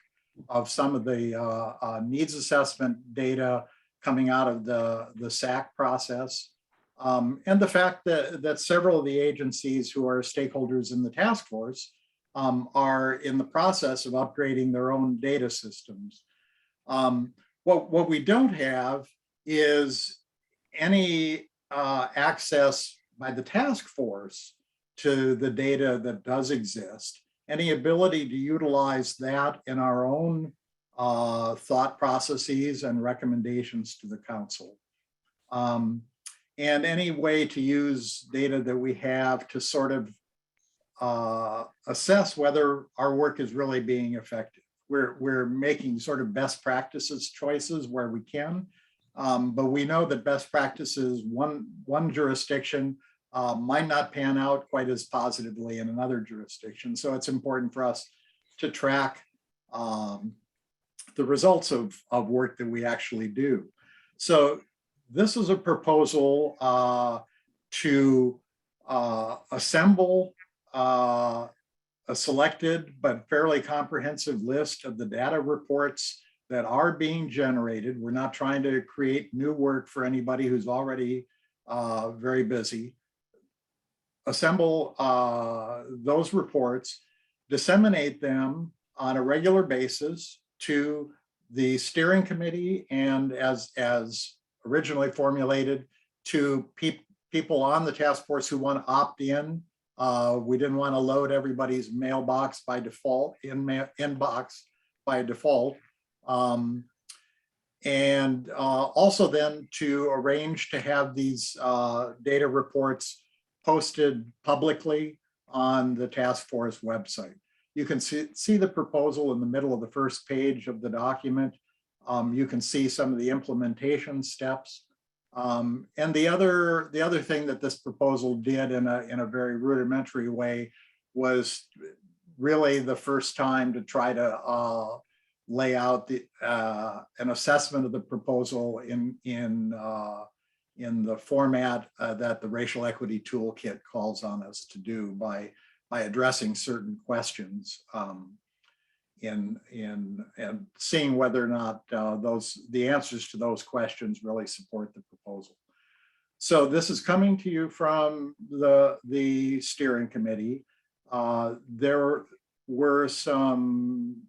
of some of the needs assessment data coming out of the SAC process, and the fact that several of the agencies who are stakeholders in the task force are in the process of upgrading their own data systems. What we don't have is any access by the task force to the data that does exist, any ability to utilize that in our own thought processes and recommendations to the council. And any way to use data that we have to sort of assess whether our work is really being effective. We're making sort of best practices choices where we can, but we know that best practices, one jurisdiction might not pan out quite as positively in another jurisdiction. So it's important for us to track the results of work that we actually do. So this is a proposal to assemble a selected but fairly comprehensive list of the data reports that are being generated. We're not trying to create new work for anybody who's already very busy. Assemble those reports, disseminate them on a regular basis to the steering committee, and as originally formulated, to people on the task force who want to opt in. We didn't want to load everybody's mailbox by default, inbox by default. And also then to arrange to have these data reports posted publicly on the task force website. You can see the proposal in the middle of the first page of the document. You can see some of the implementation steps. And the other thing that this proposal did in a very rudimentary way was really the first time to try to lay out an assessment of the proposal in the format that the Racial Equity Toolkit calls on us to do by addressing certain questions and seeing whether or not the answers to those questions really support the proposal. So this is coming to you from the steering committee. There were some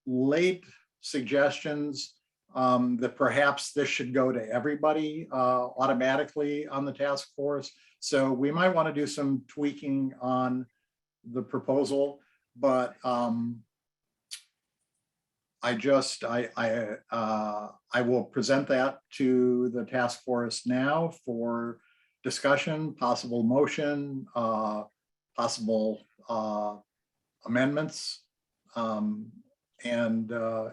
late suggestions that perhaps this should go to everybody automatically on the task force. So we might want to do some tweaking on the proposal, but I will present that to the task force now for discussion, possible motion, possible amendments, and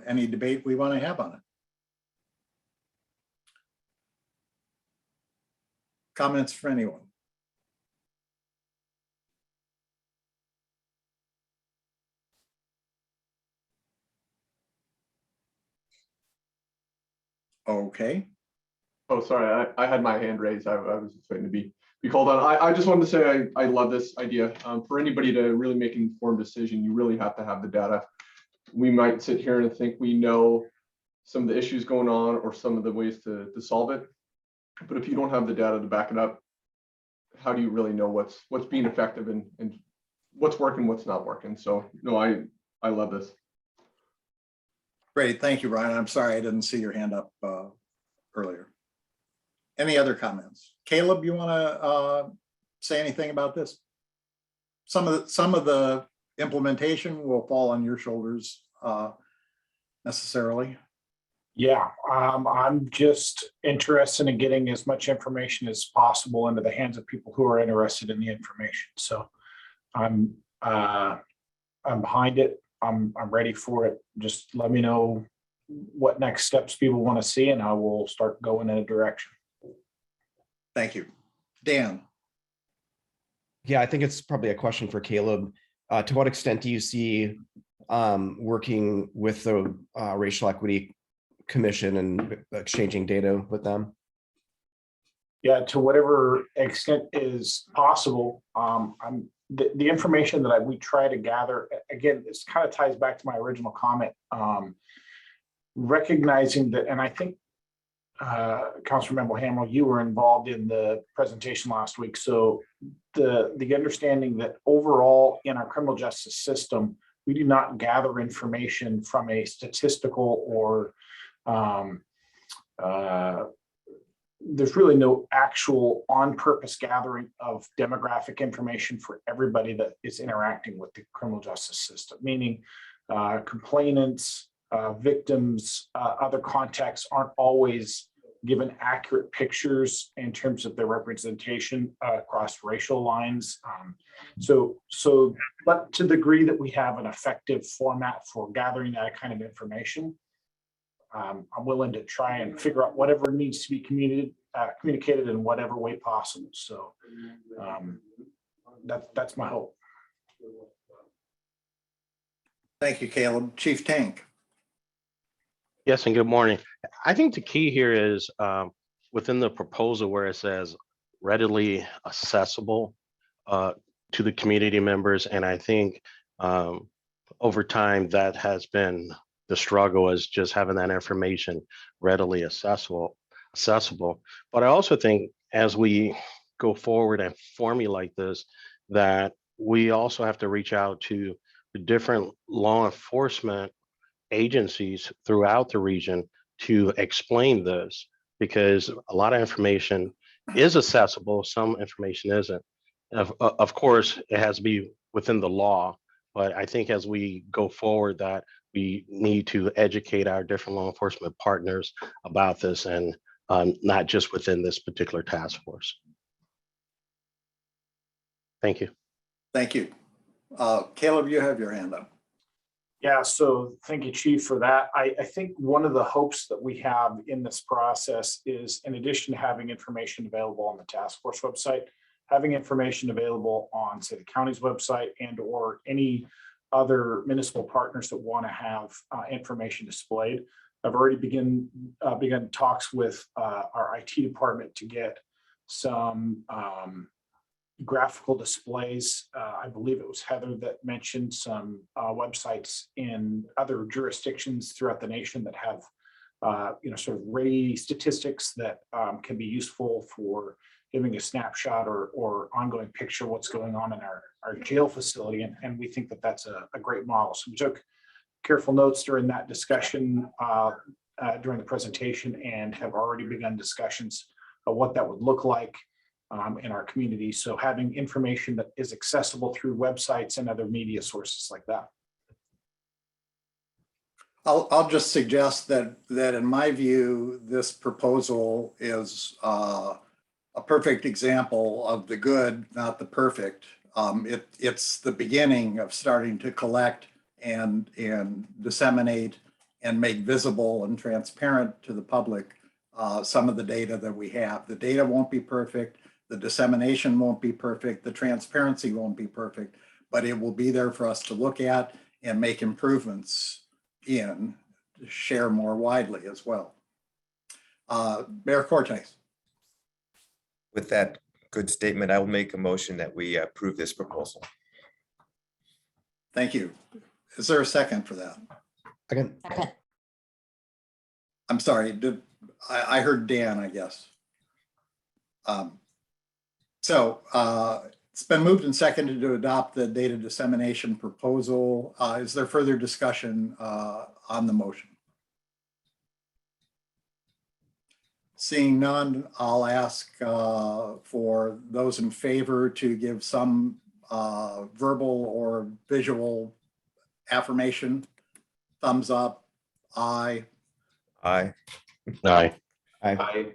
any debate we want to have on it. Comments for anyone? Okay. Oh, sorry, I had my hand raised. I was just waiting to be called on. I just wanted to say I love this idea. For anybody to really make an informed decision, you really have to have the data. We might sit here and think we know some of the issues going on or some of the ways to solve it. But if you don't have the data to back it up, how do you really know what's being effective and what's working, what's not working? So no, I love this. Great, thank you, Brian. I'm sorry I didn't see your hand up earlier. Any other comments? Caleb, you want to say anything about this? Some of the implementation will fall on your shoulders necessarily. Yeah, I'm just interested in getting as much information as possible into the hands of people who are interested in the information. So I'm behind it. I'm ready for it. Just let me know what next steps people want to see, and I will start going in a direction. Thank you. Dan. Yeah, I think it's probably a question for Caleb. To what extent do you see working with the Racial Equity Commission and exchanging data with them? Yeah, to whatever extent is possible. The information that we try to gather, again, this kind of ties back to my original comment, recognizing that, and I think Councilmember Hamel, you were involved in the presentation last week. So the understanding that overall in our criminal justice system, we do not gather information from a statistical or there's really no actual on-purpose gathering of demographic information for everybody that is interacting with the criminal justice system, meaning complainants, victims, other contexts aren't always given accurate pictures in terms of their representation across racial lines. But to the degree that we have an effective format for gathering that kind of information, I'm willing to try and figure out whatever needs to be communicated in whatever way possible. So that's my hope. Thank you, Caleb. Chief Tank. Yes, and good morning. I think the key here is within the proposal where it says readily accessible to the community members. And I think over time that has been the struggle, is just having that information readily accessible. But I also think as we go forward and formulate this, that we also have to reach out to the different law enforcement agencies throughout the region to explain this, because a lot of information is accessible, some information isn't. Of course, it has to be within the law, but I think as we go forward that we need to educate our different law enforcement partners about this, and not just within this particular task force. Thank you. Thank you. Caleb, you have your hand up. Yeah, so thank you, Chief, for that. I think one of the hopes that we have in this process is, in addition to having information available on the task force website, having information available on, say, the county's website and or any other municipal partners that want to have information displayed. I've already begun talks with our IT department to get some graphical displays. I believe it was Heather that mentioned some websites in other jurisdictions throughout the nation that have sort of ready statistics that can be useful for giving a snapshot or ongoing picture of what's going on in our jail facility. And we think that that's a great model. So we took careful notes during that discussion during the presentation, and have already begun discussions of what that would look like in our community. So having information that is accessible through websites and other media sources like that. I'll just suggest that in my view, this proposal is a perfect example of the good, not the perfect. It's the beginning of starting to collect and disseminate and make visible and transparent to the public some of the data that we have. The data won't be perfect. The dissemination won't be perfect. The transparency won't be perfect, but it will be there for us to look at and make improvements in, to share more widely as well. Mayor Cortes. With that good statement, I will make a motion that we approve this proposal. Thank you. Is there a second for that? Second. Second. I'm sorry, I heard Dan, I guess. It's been moved and seconded to adopt the data dissemination proposal. Is there further discussion on the motion? Seeing none, I'll ask for those in favor to give some verbal or visual affirmation. Thumbs up. Aye. Aye. Aye. I,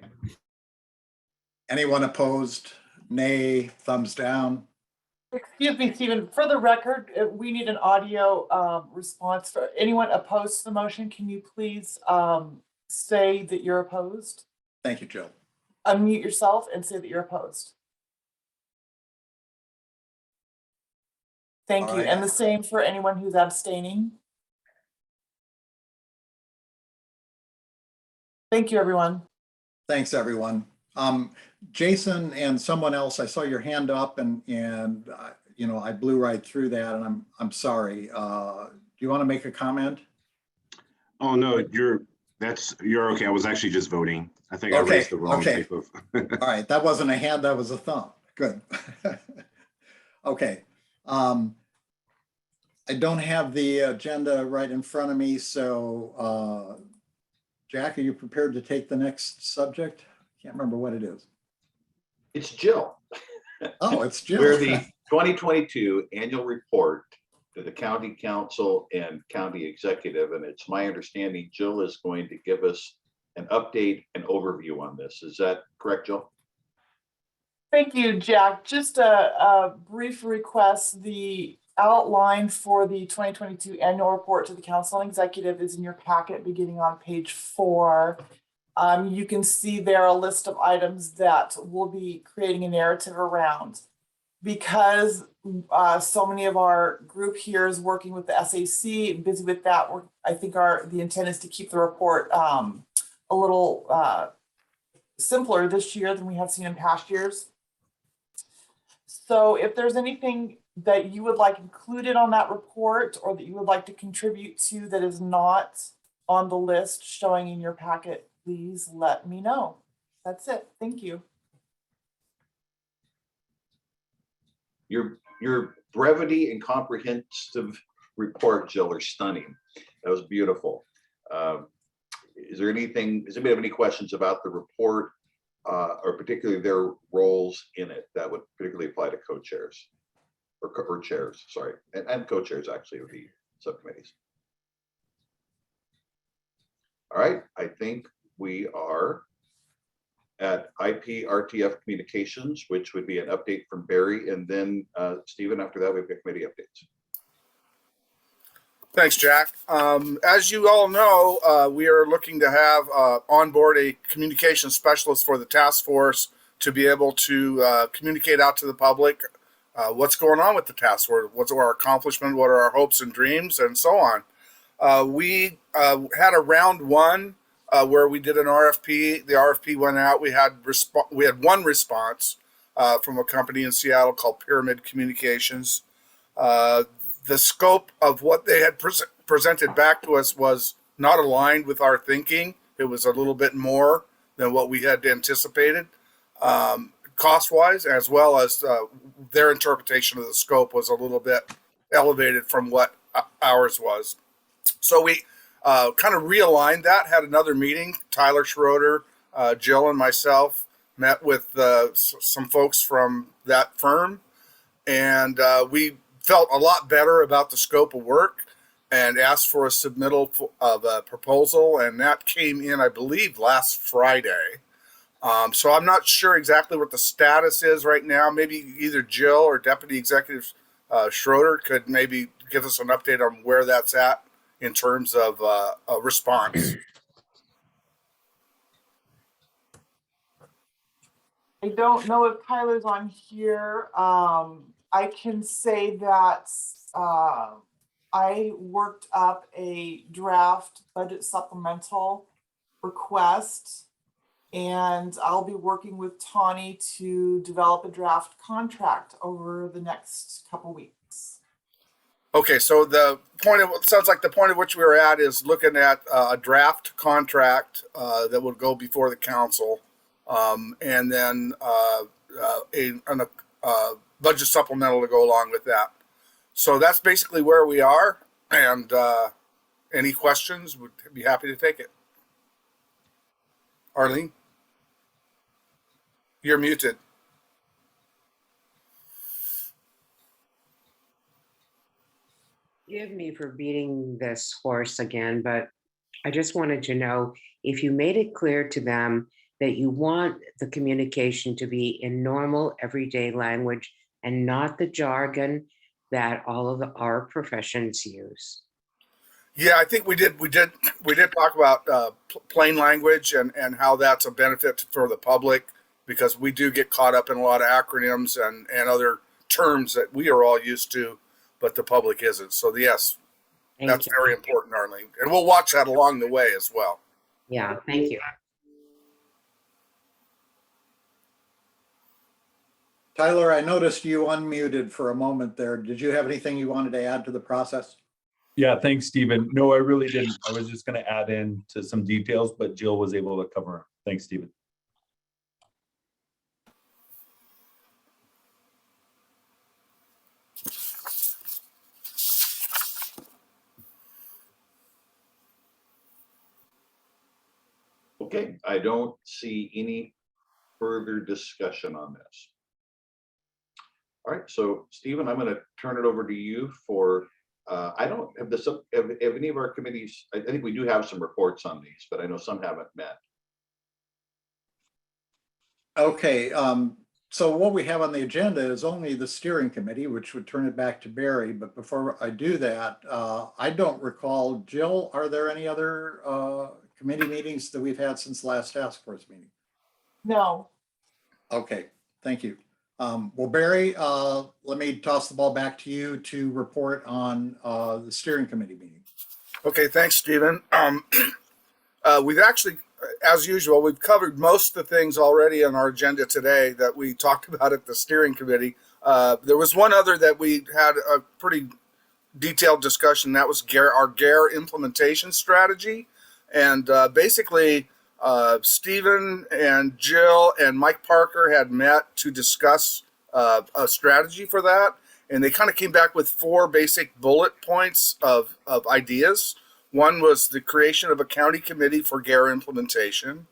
Anyone opposed? Nay. Thumbs down. Excuse me, Stephen, for the record, we need an audio response. For anyone opposed to the motion, can you please say that you're opposed? Thank you, Jill. Unmute yourself and say that you're opposed. Thank All you. right. And the same for anyone who's abstaining. Thank you, everyone. Thanks, everyone. Jason and someone else, I saw your hand up and you know, I blew right through that, and I'm sorry. Do you want to make a comment? Oh no, you're okay. I was actually just voting. I think I Okay, raised the wrong okay. type of. All right, that wasn't a hand, that was a thumb. Good. Okay. I don't have the agenda right in front of me, so Jack, are you prepared to take the next subject? Can't remember what it is. it's Jill. Oh, it's Jill. We're the 2022 annual report to the county council and county executive. And it's my understanding Jill is going to give us an update and overview on this. Is that correct, Jill? Thank you, Jack. Just a brief request. The outline for the 2022 annual report to the council and executive is in your packet beginning on page 4. You can see there a list of items that we'll be creating a narrative around. Because so many of our group here is working with the SAC and busy with that, I think the intent is to keep the report a little simpler this year than we have seen in past years. So if there's anything that you would like included on that report or that you would like to contribute to that is not on the list showing in your packet, please let me know. That's it. Thank you. Your brevity and comprehensive report, Jill, are stunning. That was beautiful. Does anybody have any questions about the report or particularly their roles in it that would particularly apply to co-chairs or chairs, sorry, and co-chairs actually of the subcommittees? All right, I think we are at IPRTF Communications, which would be an update from Barry. And then Stephen, after that, we've got committee updates. Thanks, Jack. As you all know, we are looking to have on board a communication specialist for the task force to be able to communicate out to the public what's going on with the task force, what's our accomplishment, what are our hopes and dreams, and so on. We had a round 1 where we did an RFP. The RFP went out. We had one response from a company in Seattle called Pyramid Communications. The scope of what they had presented back to us was not aligned with our thinking. It was a little bit more than what we had anticipated, cost-wise, as well as their interpretation of the scope was a little bit elevated from what ours was. So we kind of realigned that, had another meeting. Tyler Schroeder, Jill, and myself met with some folks from that firm, and we felt a lot better about the scope of work and asked for a submittal of a proposal, and that came in, I believe, last Friday. So I'm not sure exactly what the status is right now. Maybe either Jill or Deputy Executive Schroeder could maybe give us an update on where that's at in terms of a response. I don't know if Tyler's on here. I can say that I worked up a draft budget supplemental request, and I'll be working with Tawny to develop a draft contract over the next couple weeks. Okay, so the point of, sounds like the point of which we were at is looking at a draft contract that would go before the council, and then a budget supplemental to go along with that. So that's basically where we are, and any questions, would be happy to take it. Arlene? You're muted. Forgive me for beating this horse again, but I just wanted to know if you made it clear to them that you want the communication to be in normal, everyday language and not the jargon that all of our professions use. Yeah, I think we did talk about plain language and how that's a benefit for the public, because we do get caught up in a lot of acronyms and other terms that we are all used to, but the public isn't. So yes, that's very important, Arlene. And we'll watch that along the way as well. Yeah, thank you. Tyler, I noticed you unmuted for a moment there. Did you have anything you wanted to add to the process? Yeah, thanks, Stephen. No, I really didn't. I was just going to add in to some details, but Jill was able to cover. Thanks, Stephen. Okay, I don't see any further discussion on this. All right, so Stephen, I'm going to turn it over to you for, I don't have this, have any of our committees, I think we do have some reports on these, but I know some haven't met. Okay, so what we have on the agenda is only the steering committee, which would turn it back to Barry. But before I do that, I don't recall, Jill, are there any other committee meetings that we've had since the last task force meeting? No. Okay, thank you. Well, Barry, let me toss the ball back to you to report on the steering committee meeting. Okay, thanks, Stephen. We've actually, as usual, we've covered most of the things already on our agenda today that we talked about at the steering committee. There was one other that we had a pretty detailed discussion. That was our GARE implementation strategy. And basically, Stephen and Jill and Mike Parker had met to discuss a strategy for that. And they kind of came back with 4 basic bullet points of ideas. One was the creation of a county committee for GARE implementation,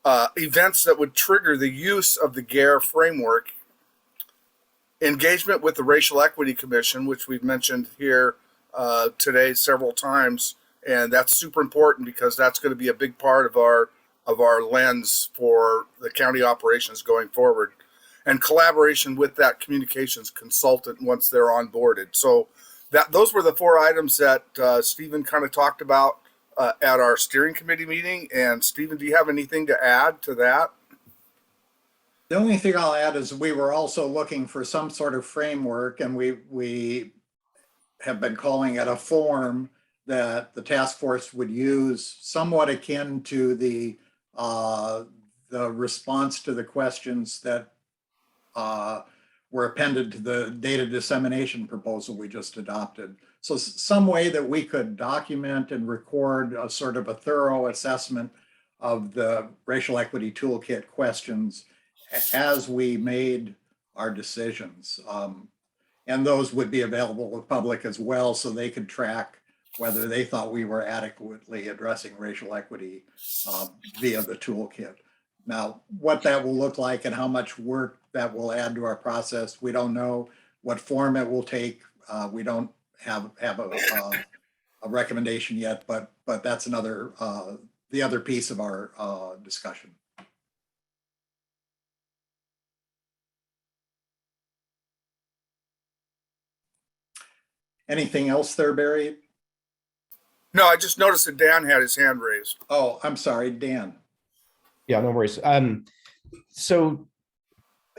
events that would trigger the use of the GARE framework, engagement with the Racial Equity Commission, which we've mentioned here today several times. And that's super important because that's going to be a big part of our lens for the county operations going forward, and collaboration with that communications consultant once they're onboarded. So those were the 4 items that Stephen kind of talked about at our steering committee meeting. And Stephen, do you have anything to add to that? The only thing I'll add is we were also looking for some sort of framework, and we have been calling it a form that the task force would use, somewhat akin to the response to the questions that were appended to the data dissemination proposal we just adopted. So some way that we could document and record a sort of a thorough assessment of the racial equity toolkit questions as we made our decisions. And those would be available to the public as well, so they could track whether they thought we were adequately addressing racial equity via the toolkit. Now, what that will look like and how much work that will add to our process, we don't know. What form it will take, we don't have a recommendation yet, but that's another, the other piece of our discussion. Anything else there, Barry? No, I just noticed that Dan had his hand raised. Oh, I'm sorry, Dan. Yeah, no worries. So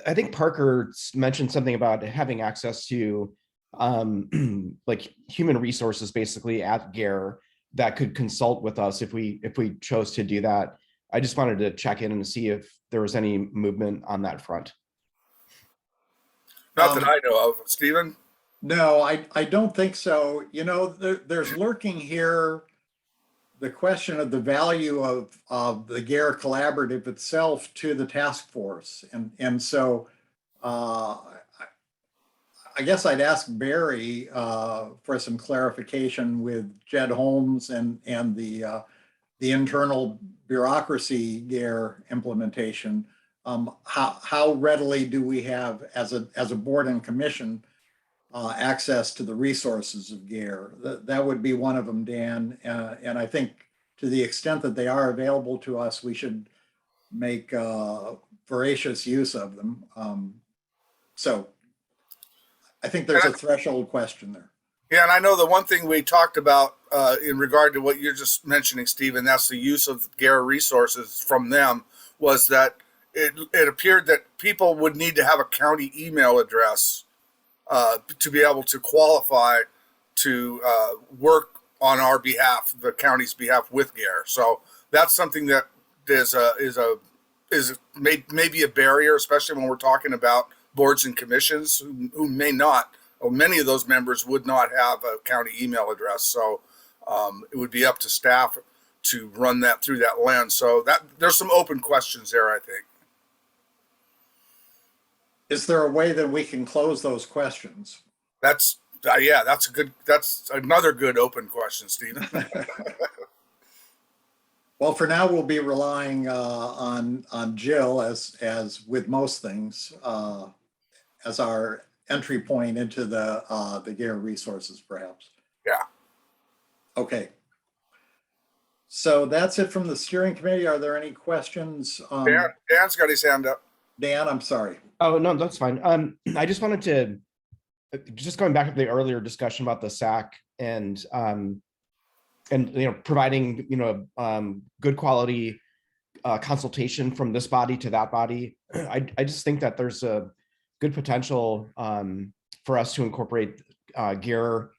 I think Parker mentioned something about having access to like human resources basically at GARE that could consult with us if we chose to do that. I just wanted to check in and see if there was any movement on that front. Not that I know of. Stephen? No, I don't think so. You know, there's lurking here the question of the value of the GARE collaborative itself to the task force. And so I guess I'd ask Barry for some clarification with Jed Holmes and the internal bureaucracy GARE implementation. How readily do we have, as a board and commission, access to the resources of GARE? That would be one of them, Dan. And I think to the extent that they are available to us, we should make voracious use of them. So I think there's a threshold question there. Yeah, and I know the one thing we talked about in regard to what you're just mentioning, Stephen, that's the use of GARE resources from them, was that it appeared that people would need to have a county email address to be able to qualify to work on our behalf, the county's behalf, with GARE. So that's something that is maybe a barrier, especially when we're talking about boards and commissions who may not, or many of those members would not have a county email address. So it would be up to staff to run that through that lens. So that there's some open questions there, I think. Is there a way that we can close those questions? That's that's another good open question, Stephen. Well, for now, we'll be relying on Jill, as with most things, as our entry point into the GARE resources, perhaps. Yeah. Okay. So that's it from the steering committee. Are there any questions? Dan's got his hand up. Dan, I'm sorry. Oh, no, that's fine. I just wanted to, just going back to the earlier discussion about the SAC and providing, good quality consultation from this body to that body. I just think that there's a good potential for us to incorporate GARE,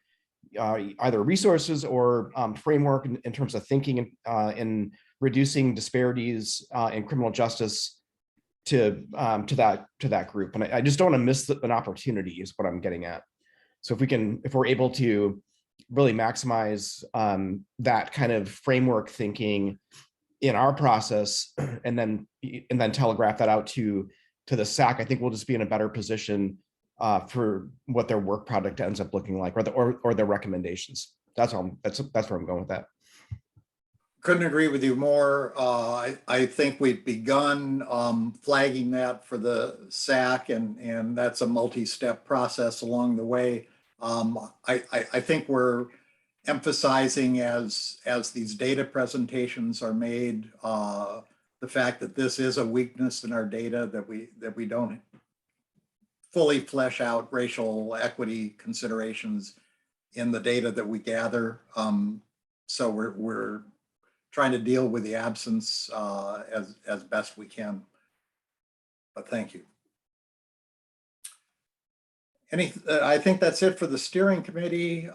either resources or framework in terms of thinking in reducing disparities in criminal justice to that group. And I just don't want to miss an opportunity is what I'm getting at. So if we're able to really maximize that kind of framework thinking in our process and then telegraph that out to the SAC, I think we'll just be in a better position for what their work product ends up looking like, or their recommendations. That's where I'm going with that. Couldn't agree with you more. I think we've begun flagging that for the SAC, and that's a multi-step process along the way. I think we're emphasizing as these data presentations are made, the fact that this is a weakness in our data, that we don't fully flesh out racial equity considerations in the data that we gather. So we're trying to deal with the absence as best we can. But thank you. I think that's it for the steering committee.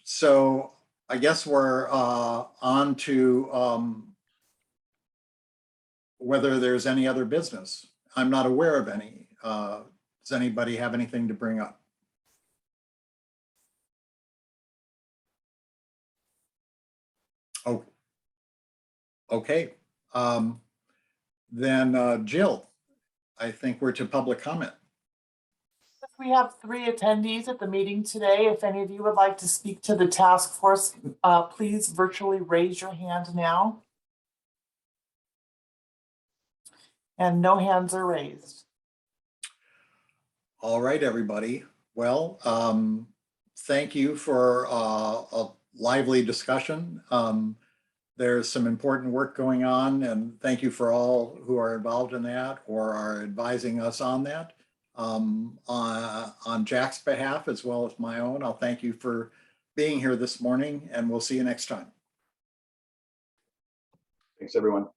So I guess we're on to whether there's any other business. I'm not aware of any. Does anybody have anything to bring up? Oh, okay. Then Jill, I think we're to public comment. We have 3 attendees at the meeting today. If any of you would like to speak to the task force, please virtually raise your hand now. And no hands are raised. All right, everybody. Well, thank you for a lively discussion. There's some important work going on, and thank you for all who are involved in that or are advising us on that. On Jack's behalf, as well as my own, I'll thank you for being here this morning, and we'll see you next time. Thanks, everyone.